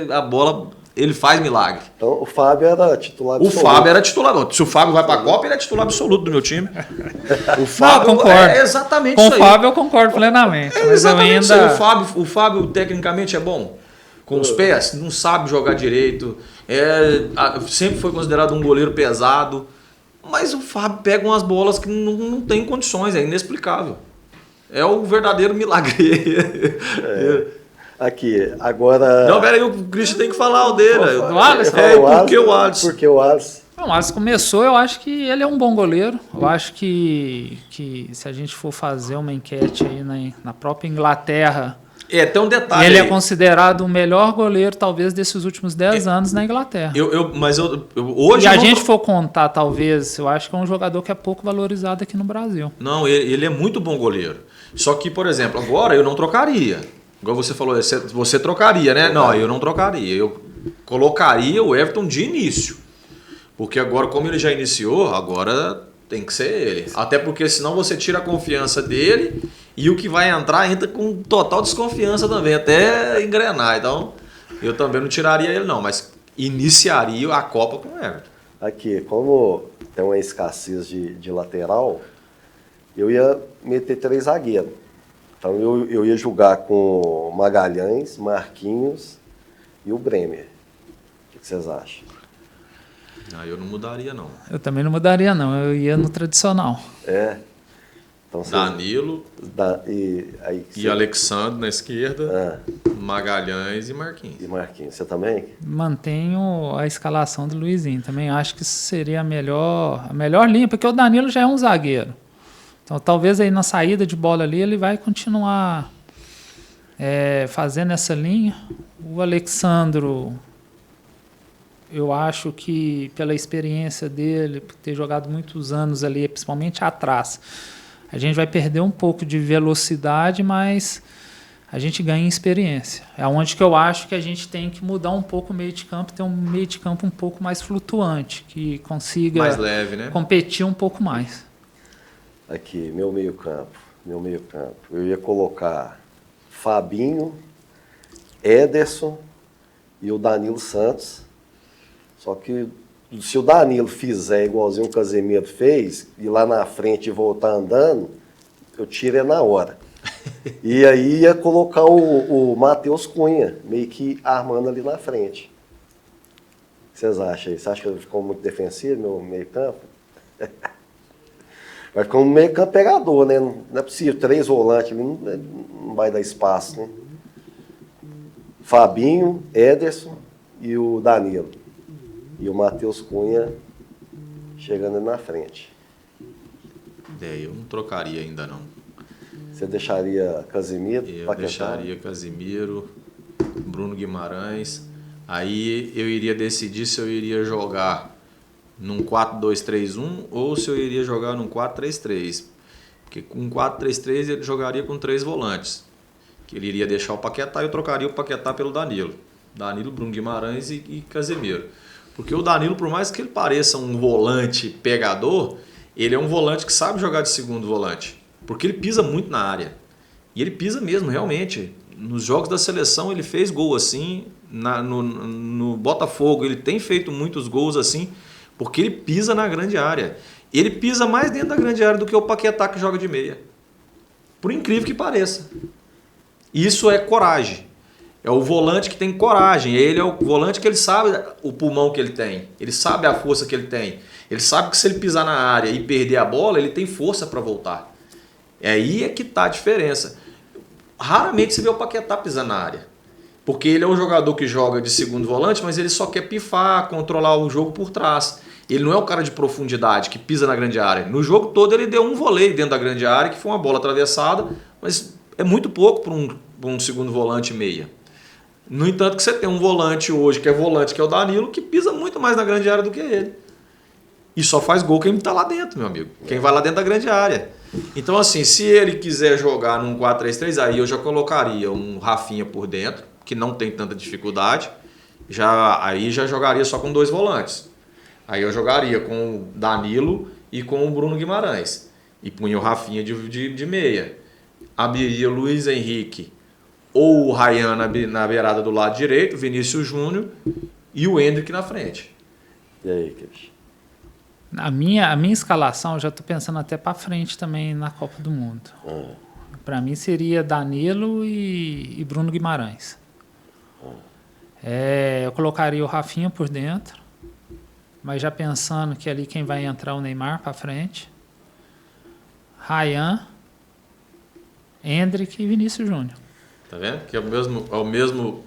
A bola, ele faz milagre. Então o Fábio era titular absoluto. O Fábio era titular. Se o Fábio vai para a Copa, ele é titular absoluto do meu time. O Fábio concordo. É exatamente com isso aí. Com o Fábio eu concordo plenamente. Mas exatamente isso aí. O Fábio tecnicamente é bom. Com os pés, não sabe jogar direito. Sempre foi considerado um goleiro pesado. Mas o Fábio pega umas bolas que não tem condições, é inexplicável. É o verdadeiro milagre. Aqui, agora... Não, peraí, o Christian tem que falar o dele. Do Alisson? Por que o Alisson? Porque o Alisson... O Alisson começou, eu acho que ele é um bom goleiro. Eu acho que se a gente for fazer uma enquete aí na própria Inglaterra... Tem um detalhe. Ele é considerado o melhor goleiro, talvez, desses últimos 10 anos na Inglaterra. Hoje. Se a gente for contar, talvez, eu acho que é um jogador que é pouco valorizado aqui no Brasil. Não, ele é muito bom goleiro. Só que, por exemplo, agora eu não trocaria. Igual você falou, você trocaria, né? Não, eu não trocaria. Eu colocaria o Everton de início. Porque agora, como ele já iniciou, agora tem que ser ele. Até porque senão você tira a confiança dele e o que vai entrar entra com total desconfiança também, até engrenar. Então, eu também não tiraria ele não, mas iniciaria a Copa com o Everton. Aqui, como tem uma escassez de lateral, eu ia meter 3 zagueiros. Então eu ia jogar com Magalhães, Marquinhos e o Bremer. O que vocês acham? Eu não mudaria, não. Eu também não mudaria, não. Eu ia no tradicional. Então, Danilo e Alexandre na esquerda, Magalhães e Marquinhos. Você também? Mantenho a escalação do Luizinho. Também acho que seria a melhor linha, porque o Danilo já é um zagueiro. Então, talvez aí na saída de bola ali ele vai continuar fazendo essa linha. O Alexandro... Eu acho que pela experiência dele, por ter jogado muitos anos ali, principalmente atrás, a gente vai perder um pouco de velocidade, mas a gente ganha em experiência. É onde que eu acho que a gente tem que mudar um pouco o meio de campo, ter um meio de campo um pouco mais flutuante, que consiga mais leve, né? Competir um pouco mais. Aqui, meu meio campo. Eu ia colocar Fabinho, Ederson e o Danilo Santos. Só que se o Danilo fizer igualzinho o Casemiro fez, ir lá na frente e voltar andando, eu tiro ele na hora. E aí ia colocar o Matheus Cunha, meio que armando ali na frente. O que vocês acham aí? Você acha que ficou muito defensivo, meu meio campo? Vai ficar um meio campo pegador, né? Não é possível, 3 volantes ali, não vai dar espaço, né? Fabinho, Ederson e o Danilo. E o Matheus Cunha chegando na frente. Eu não trocaria ainda não. Você deixaria Casemiro? Eu deixaria Casemiro, Bruno Guimarães. Aí eu iria decidir se eu iria jogar num 4-2-3-1 ou se eu iria jogar num 4-3-3. Porque com 4-3-3 ele jogaria com 3 volantes. Que ele iria deixar o Paquetá e eu trocaria o Paquetá pelo Danilo. Danilo, Bruno Guimarães e Casemiro. Porque o Danilo, por mais que ele pareça um volante pegador, ele é um volante que sabe jogar de segundo volante. Porque ele pisa muito na área. E ele pisa mesmo, realmente. nos jogos da seleção ele fez gol assim, no Botafogo ele tem feito muitos gols assim, porque ele pisa na grande área. Ele pisa mais dentro da grande área do que o Paquetá que joga de meia. Por incrível que pareça. Isso é coragem. É o volante que tem coragem. Ele é o volante que ele sabe o pulmão que ele tem. Ele sabe a força que ele tem. Ele sabe que se ele pisar na área e perder a bola, ele tem força para voltar. Aí é que está a diferença. Raramente se vê o Paquetá pisando na área. Porque ele é um jogador que joga de segundo volante, mas ele só quer pifar, controlar o jogo por trás. Ele não é o cara de profundidade que pisa na grande área. No jogo todo ele deu um voleio dentro da grande área, que foi uma bola atravessada, mas é muito pouco para um segundo volante meia. No entanto, que você tem um volante hoje, que é o Danilo, que pisa muito mais na grande área do que ele. E só faz gol quem está lá dentro, meu amigo. Quem vai lá dentro da grande área. Então, assim, se ele quiser jogar num 4-3-3, aí eu já colocaria um Rafinha por dentro, que não tem tanta dificuldade. Aí já jogaria só com 2 volantes. Aí eu jogaria com o Danilo e com o Bruno Guimarães. E punha o Rafinha de meia. Abriria o Luiz Henrique ou o Ryan na beirada do lado direito, Vinícius Júnior e o Endrick na frente. E aí, Cris? A minha escalação, eu já estou pensando até para frente também na Copa do Mundo. Para mim seria Danilo e Bruno Guimarães. Eu colocaria o Rafinha por dentro, mas já pensando que ali quem vai entrar é o Neymar para frente. Ryan, Endrick e Vinícius Júnior. Tá vendo? Que é o mesmo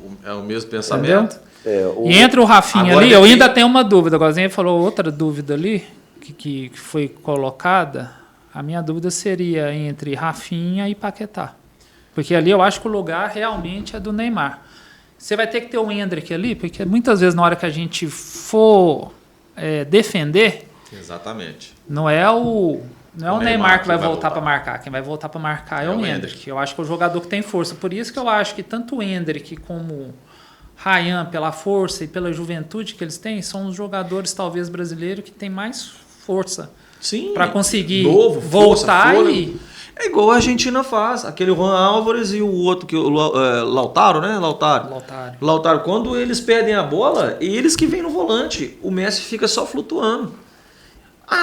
pensamento. E entre o Rafinha agora ali, eu ainda tenho uma dúvida. Agora você falou outra dúvida ali, que foi colocada. A minha dúvida seria entre Rafinha e Paquetá. Porque ali eu acho que o lugar realmente é do Neymar. Você vai ter que ter o Endrick ali, porque muitas vezes na hora que a gente for defender... Exatamente. Não é o Neymar que vai voltar para marcar. Quem vai voltar para marcar é o Endrick. Eu acho que é o jogador que tem força. Por isso que eu acho que tanto o Endrick como Ryan, pela força e pela juventude que eles têm, são os jogadores talvez brasileiros que têm mais força para conseguir voltar e... É igual a Argentina faz. Aquele Juan Álvares e o outro, Lautaro, né? Lautaro. Quando eles perdem a bola, eles que vêm no volante. O Messi fica só flutuando.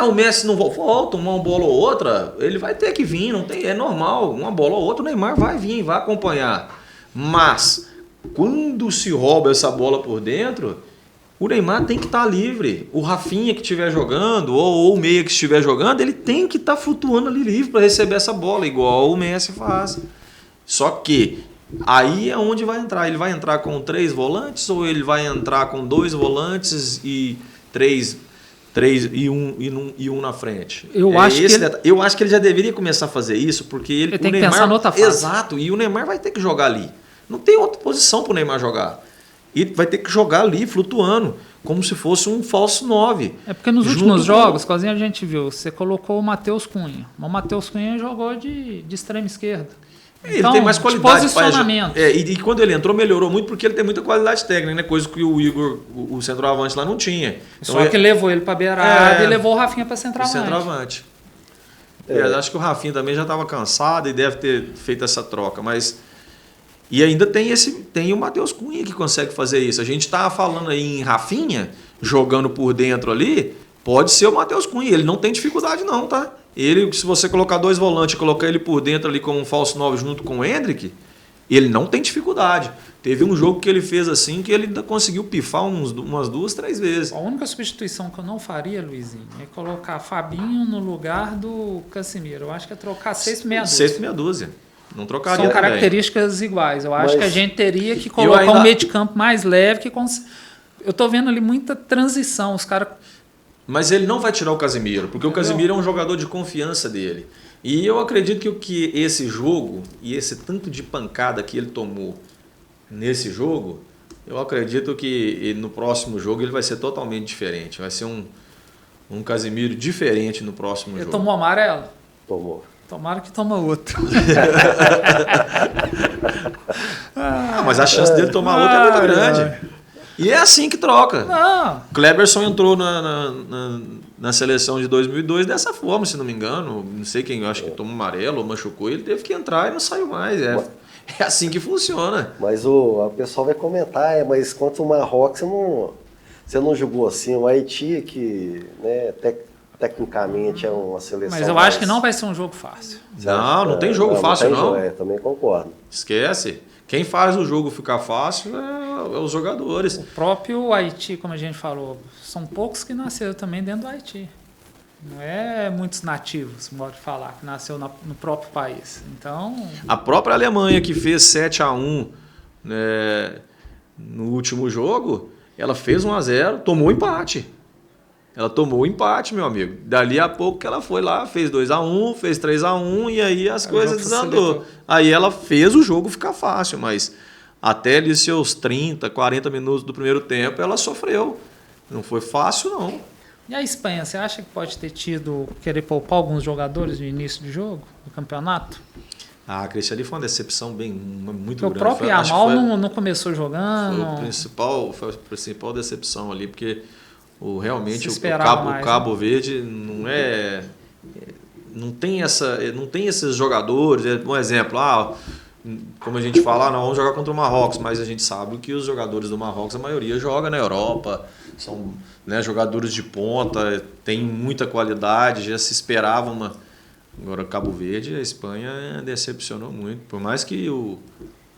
O Messi não volta, uma bola ou outra, ele vai ter que vir, é normal, uma bola ou outra o Neymar vai vir, vai acompanhar. Mas, quando se rouba essa bola por dentro, o Neymar tem que estar livre. O Rafinha que estiver jogando, ou o meia que estiver jogando, ele tem que estar flutuando ali livre para receber essa bola, igual o Messi faz. Só que, aí é onde vai entrar. Ele vai entrar com 3 volantes, ou ele vai entrar com 2 volantes e 3 e um na frente. Eu acho que ele já deveria começar a fazer isso, porque ele tem que pensar na outra fase. Exato, e o Neymar vai ter que jogar ali. Não tem outra posição para o Neymar jogar. E vai ter que jogar ali, flutuando, como se fosse um falso 9. É porque nos últimos jogos, quase a gente viu, você colocou o Matheus Cunha. O Matheus Cunha jogou de extrema esquerda. Ele tem mais qualidade. E quando ele entrou, melhorou muito porque ele tem muita qualidade técnica, né? Coisa que o Igor, o centroavante lá, não tinha. Então, só que levou ele para beirada e levou o Rafinha para centroavante. Acho que o Rafinha também já estava cansado e deve ter feito essa troca. Mas... E ainda tem o Matheus Cunha que consegue fazer isso. A gente está falando aí em Rafinha, jogando por dentro ali, pode ser o Matheus Cunha. Ele não tem dificuldade não, tá? Ele, se você colocar 2 volantes e colocar ele por dentro ali como um falso 9 junto com o Endrick, ele não tem dificuldade. Teve um jogo que ele fez assim que ele ainda conseguiu pifar umas 2, 3 vezes. A única substituição que eu não faria, Luizinho, é colocar Fabinho no lugar do Casemiro. Eu acho que é trocar 6 por meia dúzia. 6 por meia dúzia. Não trocaria. São características iguais. Eu acho que a gente teria que colocar um meio de campo mais leve. Eu estou vendo ali muita transição. Os caras... Mas ele não vai tirar o Casemiro, porque o Casemiro é um jogador de confiança dele. E eu acredito que esse jogo e esse tanto de pancada que ele tomou nesse jogo, eu acredito que no próximo jogo ele vai ser totalmente diferente. Vai ser um Casemiro diferente no próximo jogo. Ele tomou amarelo? Tomou. Tomara que toma outro. Mas a chance dele tomar outro é muito grande. E é assim que troca. Não. Cleberson entrou na seleção de 2002 dessa forma, se não me engano. Não sei quem, eu acho que tomou amarelo ou machucou. Ele teve que entrar e não saiu mais. É assim que funciona. Mas o pessoal vai comentar, mas contra o Marrocos você não jogou assim. O Haiti, que né, tecnicamente é uma seleção. Mas eu acho que não vai ser um jogo fácil. Não tem jogo fácil, não. Também concordo. Esquece. Quem faz o jogo ficar fácil é os jogadores. O próprio Haiti, como a gente falou, são poucos que nasceram também dentro do Haiti. Não é muitos nativos, modo de falar, que nasceu no próprio país. Então, a própria Alemanha, que fez 7-1 né, no último jogo, ela fez 1-0, tomou empate. Ela tomou o empate, meu amigo. Dali a pouco que ela foi lá, fez 2-1, fez 3-1 e aí as coisas desandou. Aí ela fez o jogo ficar fácil, mas até ali seus 30, 40 minutos do primeiro tempo, ela sofreu. Não foi fácil, não. E a Espanha, você acha que pode ter querer poupar alguns jogadores no início do jogo, do campeonato? A Cristiane foi uma decepção muito grande. O próprio Yamal não começou jogando. Foi a principal decepção ali, porque realmente o Cabo Verde não tem esses jogadores. Um exemplo, como a gente fala, não vamos jogar contra o Marrocos, mas a gente sabe que os jogadores do Marrocos, a maioria joga na Europa, são jogadores de ponta, tem muita qualidade, já se esperava uma. Agora, Cabo Verde, a Espanha decepcionou muito, por mais que o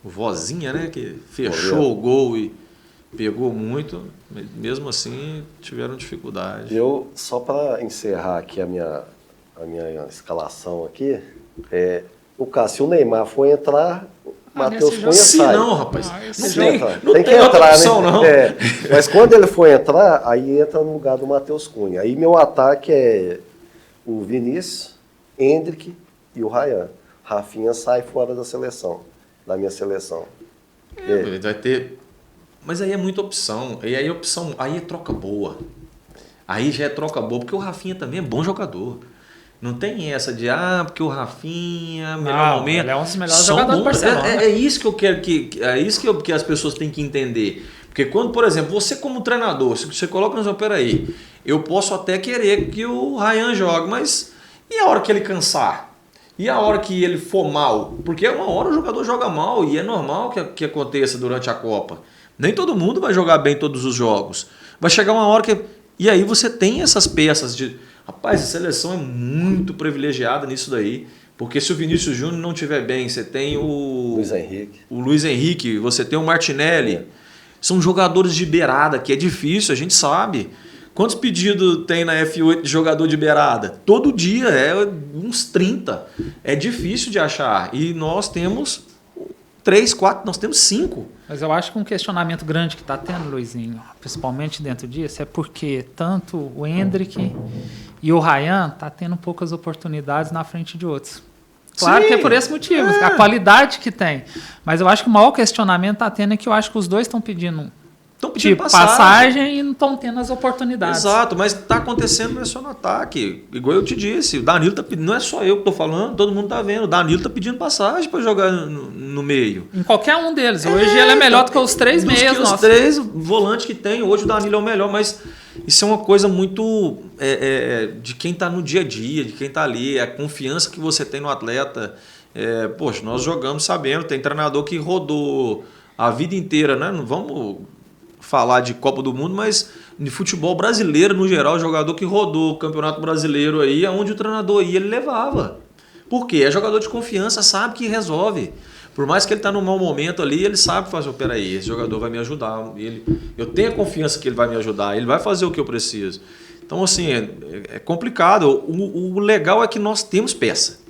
Vozinha, né, que fechou o gol e pegou muito, mesmo assim tiveram dificuldade. Só para encerrar aqui a minha escalação aqui, se o Neymar for entrar, o Matheus Cunha sai. Não, rapaz. Tem que entrar, opção, né? Não. Mas quando ele for entrar, aí entra no lugar do Matheus Cunha. Aí meu ataque é o Vinícius, Endrick e o Ryan. Rafinha sai fora da seleção, da minha seleção. Vai ter. Mas aí é muita opção. Aí é troca boa. Aí já é troca boa, porque o Rafinha também é bom jogador. Não tem essa de, porque o Rafinha, melhor momento. Ele é um dos melhores jogadores do Barcelona. É isso que eu quero que as pessoas têm que entender. Porque quando, por exemplo, você como treinador, se você coloca no seu, peraí, eu posso até querer que o Ryan jogue, mas e a hora que ele cansar? E a hora que ele for mal? Porque uma hora o jogador joga mal e é normal que aconteça durante a Copa. Nem todo mundo vai jogar bem todos os jogos. Vai chegar uma hora que... E aí você tem essas peças de... Rapaz, a seleção é muito privilegiada nisso daí. Porque se o Vinícius Júnior não estiver bem, você tem o Luiz Henrique, você tem o Martinelli. São jogadores de beirada, que é difícil, a gente sabe. Quantos pedidos tem na F8 de jogador de beirada? Todo dia, uns 30. É difícil de achar. E nós temos 3, 4, nós temos 5. Mas eu acho que um questionamento grande que está tendo, Luizinho, principalmente dentro disso, é porque tanto o Endrick e o Ryan tá tendo poucas oportunidades na frente de outros. Claro que é por esse motivo, a qualidade que tem. Mas eu acho que o maior questionamento está tendo é que eu acho que os dois estão pedindo passagem e não estão tendo as oportunidades. Exato, mas está acontecendo não é só no ataque. Igual eu te disse, o Danilo tá pedindo, não é só eu que estou falando, todo mundo está vendo. O Danilo está pedindo passagem para jogar no meio. Em qualquer um deles. Hoje ele é melhor do que os 3 meias. Os 3 volantes que tem, hoje o Danilo é o melhor, mas isso é uma coisa muito de quem está no dia a dia, de quem está ali, a confiança que você tem no atleta. Poxa, nós jogamos sabendo, tem treinador que rodou a vida inteira, né? Não vamos falar de Copa do Mundo, mas de futebol brasileiro no geral, jogador que rodou o Campeonato Brasileiro aí, aonde o treinador ia, ele levava. Por quê? É jogador de confiança, sabe que resolve. Por mais que ele está num mau momento ali, ele sabe fazer, peraí, esse jogador vai me ajudar, eu tenho a confiança que ele vai me ajudar, ele vai fazer o que eu preciso. Então, assim, é complicado. O legal é que nós temos peça.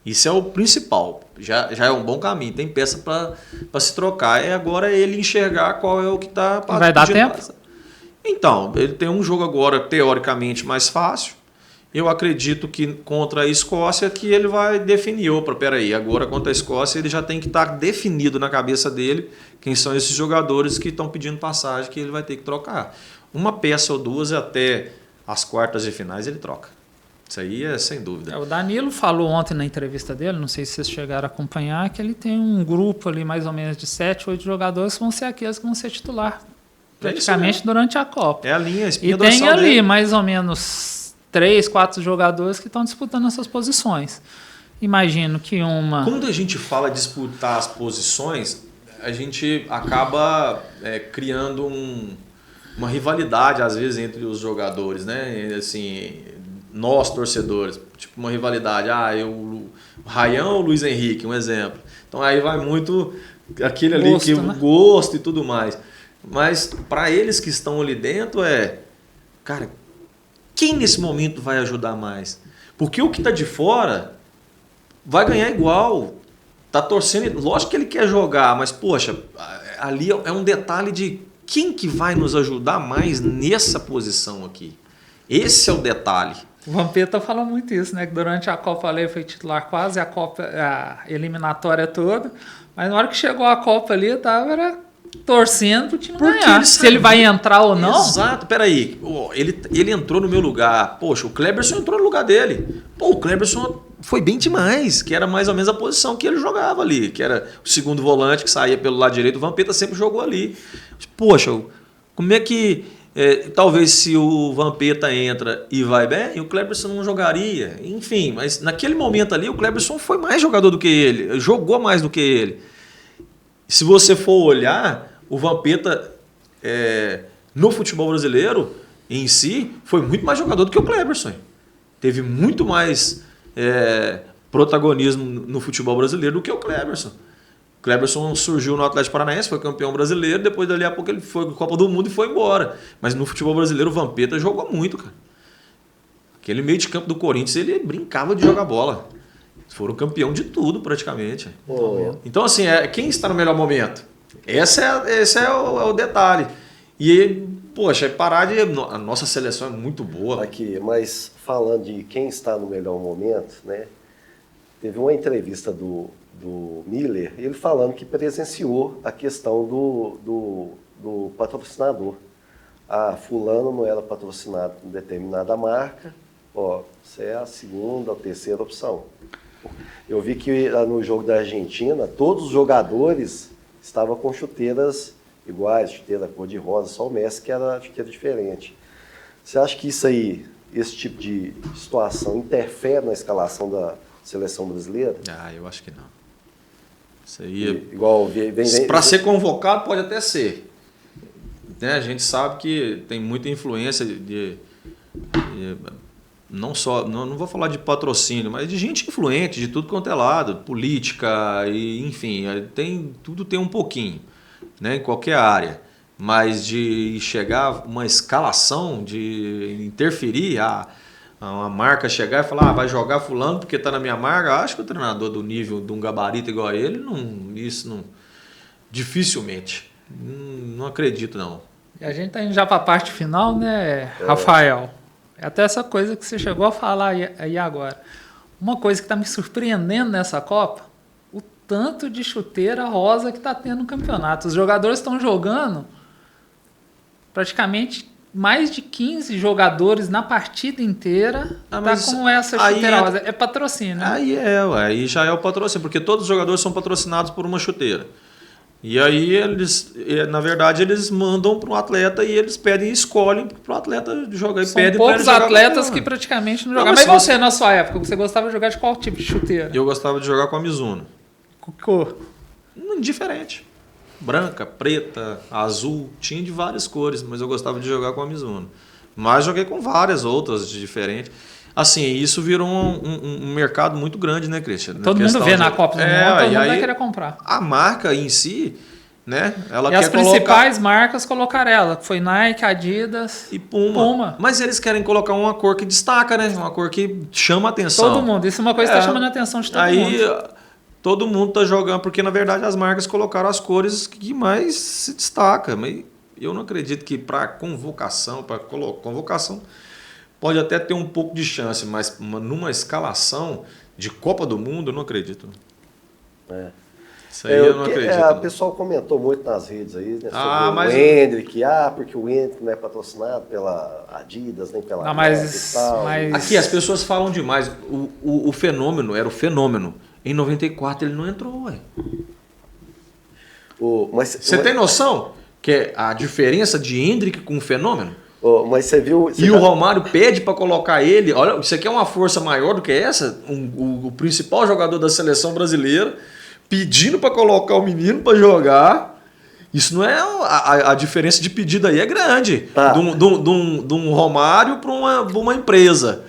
Isso é o principal. Já é um bom caminho. Tem peça para se trocar. Agora é ele enxergar qual é o que está... Vai dar tempo? Então, ele tem um jogo agora, teoricamente, mais fácil. Eu acredito que contra a Escócia que ele vai definir. Peraí, agora contra a Escócia ele já tem que estar definido na cabeça dele quem são esses jogadores que estão pedindo passagem que ele vai ter que trocar. Uma peça ou duas até as quartas de finais ele troca. Isso aí é sem dúvida. O Danilo falou ontem na entrevista dele, não sei se vocês chegaram a acompanhar, que ele tem um grupo ali mais ou menos de 7, 8 jogadores que vão ser aqueles que vão ser titular praticamente durante a Copa. É a linha, a espinha e tem ali dele. Mais ou menos 3, 4 jogadores que estão disputando essas posições. imagino que uma... Quando a gente fala disputar as posições, a gente acaba criando uma rivalidade, às vezes, entre os jogadores, né? Assim, nós, torcedores. Tipo, uma rivalidade. O Ryan ou o Luiz Henrique, um exemplo. Então, aí vai muito aquele ali gosto, que né? o gosto e tudo mais. Mas, para eles que estão ali dentro, cara, quem nesse momento vai ajudar mais? Porque o que está de fora vai ganhar igual. Tá torcendo, lógico que ele quer jogar, mas poxa, ali é um detalhe de quem que vai nos ajudar mais nessa posição aqui. Esse é o detalhe. O Vampeta fala muito isso, né? Que durante a Copa ali foi titular quase a eliminatória toda, mas na hora que chegou a Copa ali, eu tava torcendo pro time ganhar. Se ele vai entrar ou não. Exato, peraí. Ele entrou no meu lugar. Poxa, o Kleberson entrou no lugar dele. Pô, o Kleberson foi bem demais, que era mais ou menos a posição que ele jogava ali, que era o segundo volante que saía pelo lado direito. O Vampeta sempre jogou ali. Poxa, como é que... talvez se o Vampeta entra e vai bem, o Kleberson não jogaria. Enfim, mas naquele momento ali, o Kleberson foi mais jogador do que ele. Jogou mais do que ele. Se você for olhar, o Vampeta no futebol brasileiro em si foi muito mais jogador do que o Kleberson. Teve muito mais protagonismo no futebol brasileiro do que o Kleberson. O Kleberson surgiu no Atlético Paranaense, foi campeão brasileiro, depois dali a pouco ele foi para a Copa do Mundo e foi embora. Mas no futebol brasileiro o Vampeta jogou muito, cara. Aquele meio de campo do Corinthians, ele brincava de jogar bola. Foram campeão de tudo, praticamente. Então, assim, quem está no melhor momento? Esse é o detalhe. E, poxa, parar de... A nossa seleção é muito boa. Aqui, mas falando de quem está no melhor momento, né? Teve uma entrevista do Miller, ele falando que presenciou a questão do patrocinador. Fulano não era patrocinado por determinada marca, você é a segunda ou terceira opção. Eu vi que no jogo da Argentina, todos os jogadores estavam com chuteiras iguais, chuteira cor-de-rosa, só o Messi que era chuteira diferente. Você acha que esse tipo de situação interfere na escalação da seleção brasileira? Eu acho que não. Isso aí para ser convocado pode até ser. Né? A gente sabe que tem muita influência de não só, não vou falar de patrocínio, mas de gente influente de tudo quanto é lado, política, e, enfim, tudo tem um pouquinho, né, em qualquer área. Mas de chegar uma escalação, de interferir, uma marca chegar e falar, vai jogar fulano porque está na minha marca, acho que o treinador do nível de um gabarito igual a ele, dificilmente. Não acredito, não. E a gente está indo já para a parte final, né, Rafael? É até essa coisa que você chegou a falar aí agora. Uma coisa que está me surpreendendo nessa Copa, o tanto de chuteira rosa que está tendo no campeonato. Os jogadores estão jogando praticamente mais de 15 jogadores na partida inteira com essa chuteira rosa. É patrocínio. Aí já é o patrocínio, porque todos os jogadores são patrocinados por uma chuteira. E aí na verdade, eles mandam para o atleta e eles pedem e escolhem para o atleta jogar. São poucos atletas que praticamente não jogavam. Mas você, na sua época, você gostava de jogar de qual tipo de chuteira? Eu gostava de jogar com a Mizuno. Com que cor? Indiferente. Branca, preta, azul, tinha de várias cores, mas eu gostava de jogar com a Mizuno. Mas joguei com várias outras diferentes. Assim, isso virou um mercado muito grande, né, Cristian? Todo mundo vê na Copa do Mundo, todo mundo vai querer comprar. A marca em si, né? Ela quer as principais marcas colocaram ela. Foi Nike, Adidas e Puma. Mas eles querem colocar uma cor que destaca, né? Uma cor que chama a atenção. Todo mundo. Isso é uma coisa que está chamando a atenção de todo mundo. Aí todo mundo está jogando, porque na verdade as marcas colocaram as cores que mais se destacam. Mas eu não acredito que para convocação pode até ter um pouco de chance, mas numa escalação de Copa do Mundo, eu não acredito. Isso aí eu não acredito. O pessoal comentou muito nas redes aí, né, sobre o Hendrick, porque o Hendrick não é patrocinado pela Adidas, nem pela Nike e tal. Aqui as pessoas falam demais. O fenômeno era o fenômeno. Em 94 ele não entrou, ué. Você tem noção que a diferença de Hendrick com o fenômeno? Mas você viu... O Romário pede para colocar ele. Olha, você quer uma força maior do que essa? O principal jogador da seleção brasileira pedindo para colocar o menino para jogar. Isso não é... A diferença de pedido aí é grande. Tá. De um Romário para uma empresa.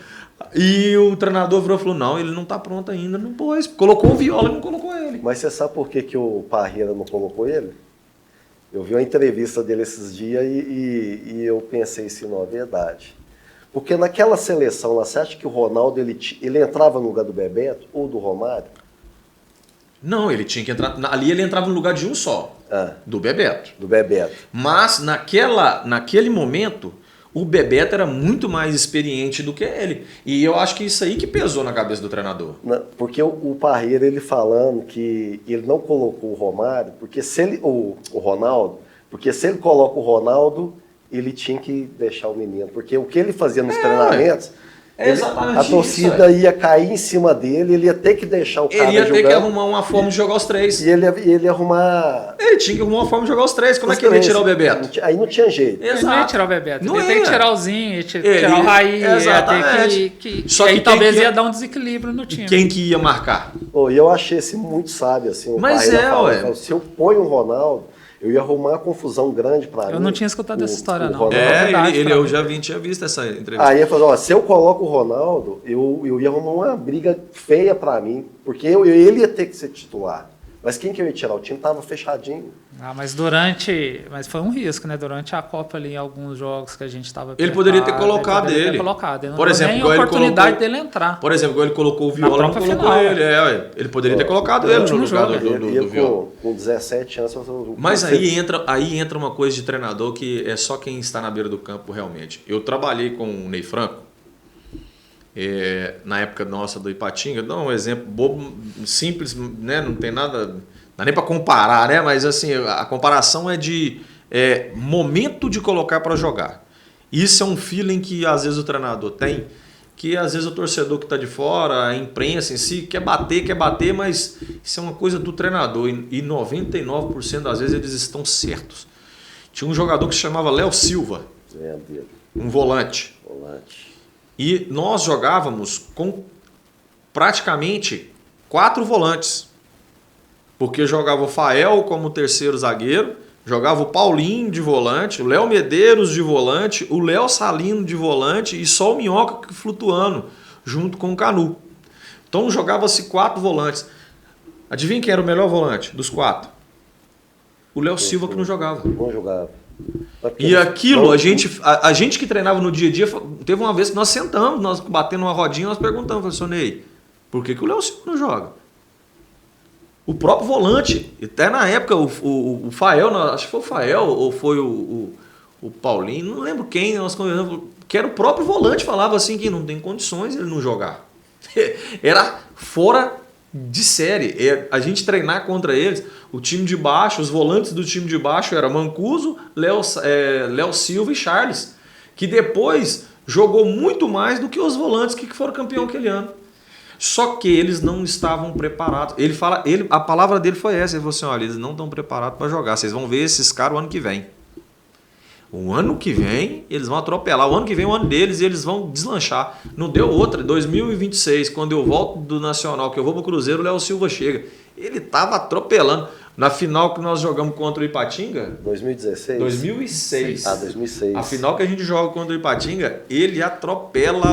E o treinador virou e falou, não, ele não está pronto ainda, não pôs. Colocou o Viola e não colocou ele. Mas você sabe por que o Parreira não colocou ele? Eu vi uma entrevista dele esses dias e eu pensei se não é verdade. Porque naquela seleção, você acha que o Ronaldo ele entrava no lugar do Bebeto ou do Romário? Não, ele tinha que entrar... Ali ele entrava no lugar de um só, do Bebeto. Do Bebeto. Mas naquele momento... O Bebeto era muito mais experiente do que ele. E eu acho que isso aí que pesou na cabeça do treinador. Porque o Parreira, ele falando que ele não colocou o Romário, porque se ele... O Ronaldo, porque se ele coloca o Ronaldo, ele tinha que deixar o menino. Porque o que ele fazia nos treinamentos... exatamente a torcida ia cair em cima dele, ele ia ter que deixar o cara Ele ia ter jogando, que arrumar uma forma de jogar os três. E ele ia arrumar... Ele tinha que arrumar uma forma de jogar os três. Como é que ele ia tirar o Bebeto? Aí não tinha jeito. Ele não ia tirar o Bebeto. Não ele tem que tirar o Zinho, tirar o Raí. Exatamente. Só que aí talvez ia dar um desequilíbrio no time. Quem que ia marcar? E eu achei esse muito sábio. Assim, Mas ué. Se eu ponho o Ronaldo, eu ia arrumar uma confusão grande pra mim. Eu não tinha escutado essa história, não. Eu já tinha visto essa entrevista. Aí ele falou, se eu coloco o Ronaldo, eu ia arrumar uma briga feia pra mim, porque ele ia ter que ser titular. Mas quem que eu ia tirar? O time tava fechadinho. Mas foi um risco, né? Durante a Copa ali, em alguns jogos que a gente estava... Ele poderia ter colocado ele. Ele não por exemplo, nem a oportunidade dele entrar. Por exemplo, ele colocou o Viola, não colocou final, ele. Ele poderia ter colocado ele no lugar do Viola. Com 17 anos... Mas aí entra uma coisa de treinador que é só quem está na beira do campo realmente. Eu trabalhei com o Ney Franco, na época nossa do Ipatinga, dá um exemplo bobo, simples, né? Não tem nada, não dá nem para comparar, né? Mas assim, a comparação é de momento de colocar para jogar. Isso é um feeling que às vezes o treinador tem, que às vezes o torcedor que está de fora, a imprensa em si, quer bater, mas isso é uma coisa do treinador e 99% das vezes eles estão certos. Tinha um jogador que se chamava Léo Silva, um volante. E nós jogávamos com praticamente 4 volantes. Porque jogava o Fael como terceiro zagueiro, jogava o Paulinho de volante, o Léo Medeiros de volante, o Léo Salino de volante e só o Minhoca flutuando, junto com o Canu. Então jogava-se 4 volantes. Adivinha quem era o melhor volante dos 4? O Léo Silva, que não jogava. Não jogava. E aquilo, a gente que treinava no dia a dia, teve uma vez que nós sentamos, nós batendo uma rodinha, nós perguntamos, falei, Ney, por que o Léo Silva não joga? O próprio volante, até na época o Fael, acho que foi o Fael ou foi o Paulinho, não lembro quem, nós conversamos, que era o próprio volante, falava assim que não tem condições ele não jogar. Era fora de série. A gente treinar contra eles, o time de baixo, os volantes do time de baixo era Mancuso, Léo Silva e Charles, que depois jogou muito mais do que os volantes que foram campeão aquele ano. Só que eles não estavam preparados. A palavra dele foi essa, ele falou assim, olha, eles não estão preparados para jogar, vocês vão ver esses caras o ano que vem. O ano que vem, eles vão atropelar. O ano que vem é o ano deles e eles vão deslanchar. Não deu outra. 2026, quando eu volto do Nacional, que eu vou pro Cruzeiro, o Léo Silva chega. Ele estava atropelando. Na final que nós jogamos contra o Ipatinga... 2016? 2006. 2006. A final que a gente joga contra o Ipatinga, ele atropela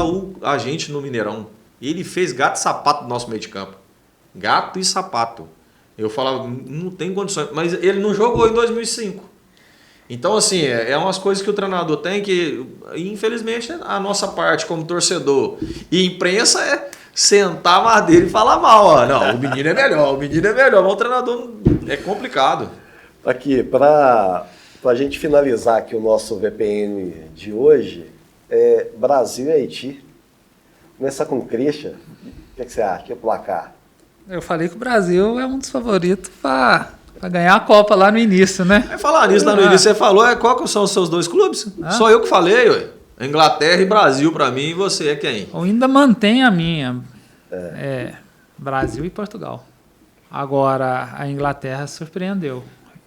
a gente no Mineirão. Ele fez gato e sapato do nosso meio de campo. Gato e sapato. Eu falava, não tem condições. Mas ele não jogou em 2005. Então, assim, é umas coisas que o treinador tem que, infelizmente, a nossa parte como torcedor e imprensa é sentar a madeira e falar mal. Ó. Não, o menino é melhor, mas o treinador é complicado. Aqui, para a gente finalizar aqui o nosso VPN de hoje, Brasil e Haiti. Começar com o Christian, o que você acha? Que é o placar? Eu falei que o Brasil é um dos favoritos para ganhar a Copa lá no início, né? Falar nisso lá no início, você falou, qual que são os seus 2 clubes? Só eu que falei, ué. Inglaterra e Brasil para mim, e você é quem? Eu ainda mantenho a minha. Brasil e Portugal. Agora, a Inglaterra surpreendeu.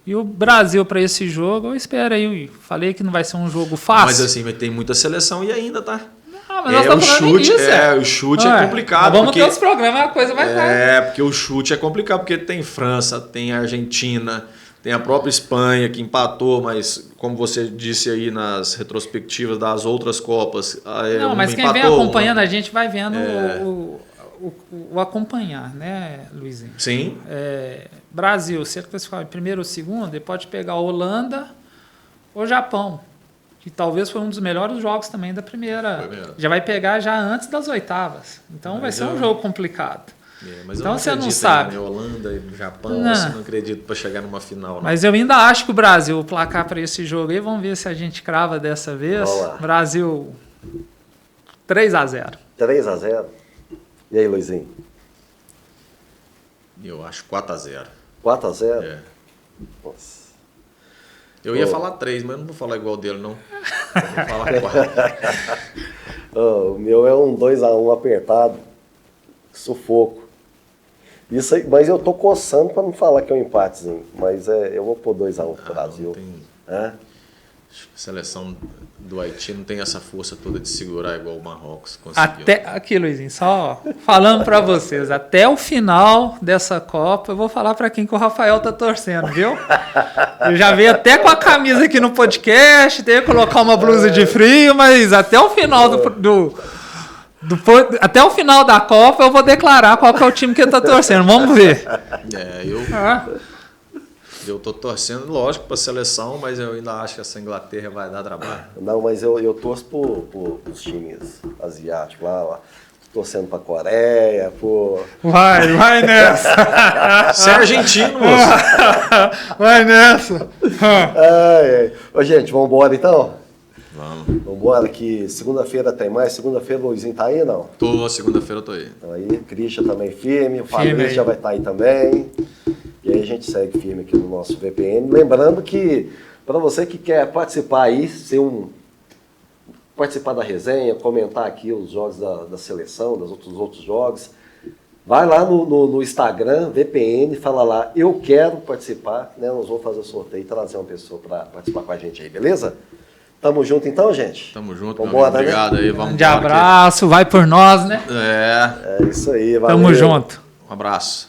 E o Brasil para esse jogo, eu espero aí. Falei que não vai ser um jogo fácil. Mas assim, tem muita seleção e ainda, tá? Mas nós estamos falando disso, o chute é complicado. Vamos ter os programas, a coisa vai É, porque o chute é complicado, porque tem França, tem Argentina, tem a própria Espanha que empatou, mas como você disse aí nas retrospectivas das outras Copas... Não, mas quem vem acompanhando a gente vai vendo o acompanhar, né, Luizinho? Sim. Brasil, se ele classificar em primeiro ou segundo, ele pode pegar a Holanda ou Japão, que talvez foi um dos melhores jogos também da primeira. Já vai pegar já antes das oitavas. Então vai ser um jogo complicado. Mas então você não sabe. Em Holanda e Japão, você não acredito para chegar numa final. Não. Mas eu ainda acho que o Brasil, o placar para esse jogo aí, vamos ver se a gente crava dessa vez. Brasil 3-0. 3-0? E aí, Luizinho? Eu acho 4-0. 4-0? É. Nossa. Eu ia falar 3, mas eu não vou falar igual dele, não. Eu vou falar 4. O meu é um 2-1 apertado. Sufoco. Isso aí, mas eu tô coçando para não falar que é um empatezinho. Mas eu vou pôr 2-1 pro Brasil. A seleção do Haiti não tem essa força toda de segurar igual o Marrocos conseguiu. Aqui, Luizinho, só falando para vocês, até o final dessa Copa, eu vou falar para quem que o Rafael tá torcendo, viu? Eu já veio até com a camisa aqui no podcast, teve que colocar uma blusa de frio, mas até o final até o final da Copa eu vou declarar qual que é o time que ele tá torcendo. Vamos ver. Eu tô torcendo, lógico, para a seleção, mas eu ainda acho que essa Inglaterra vai dar trabalho. Não, mas eu torço pros times asiáticos lá. Torcendo pra Coreia, Vai nessa! Você é argentino, moço! Vai nessa! Ô, gente, vamos embora então? Vamos. Vamos embora, que segunda-feira tem mais. Segunda-feira o Luizinho tá aí, não? Segunda-feira eu tô aí. Então aí, Christian também firme, o Fabrício já vai estar aí também. E aí a gente segue firme aqui no nosso VPN. Lembrando que, para você que quer participar aí, participar da resenha, comentar aqui os jogos da seleção, dos outros jogos, vai lá no Instagram, VPN, fala lá, eu quero participar, né? Nós vamos fazer o sorteio e trazer uma pessoa para participar com a gente aí, beleza? Tamo junto então, gente? Tamo junto, vambora, meu amigo. Obrigado né? aí, vamos grande abraço, vai por nós, né? É isso aí, valeu. Tamo junto. Um abraço.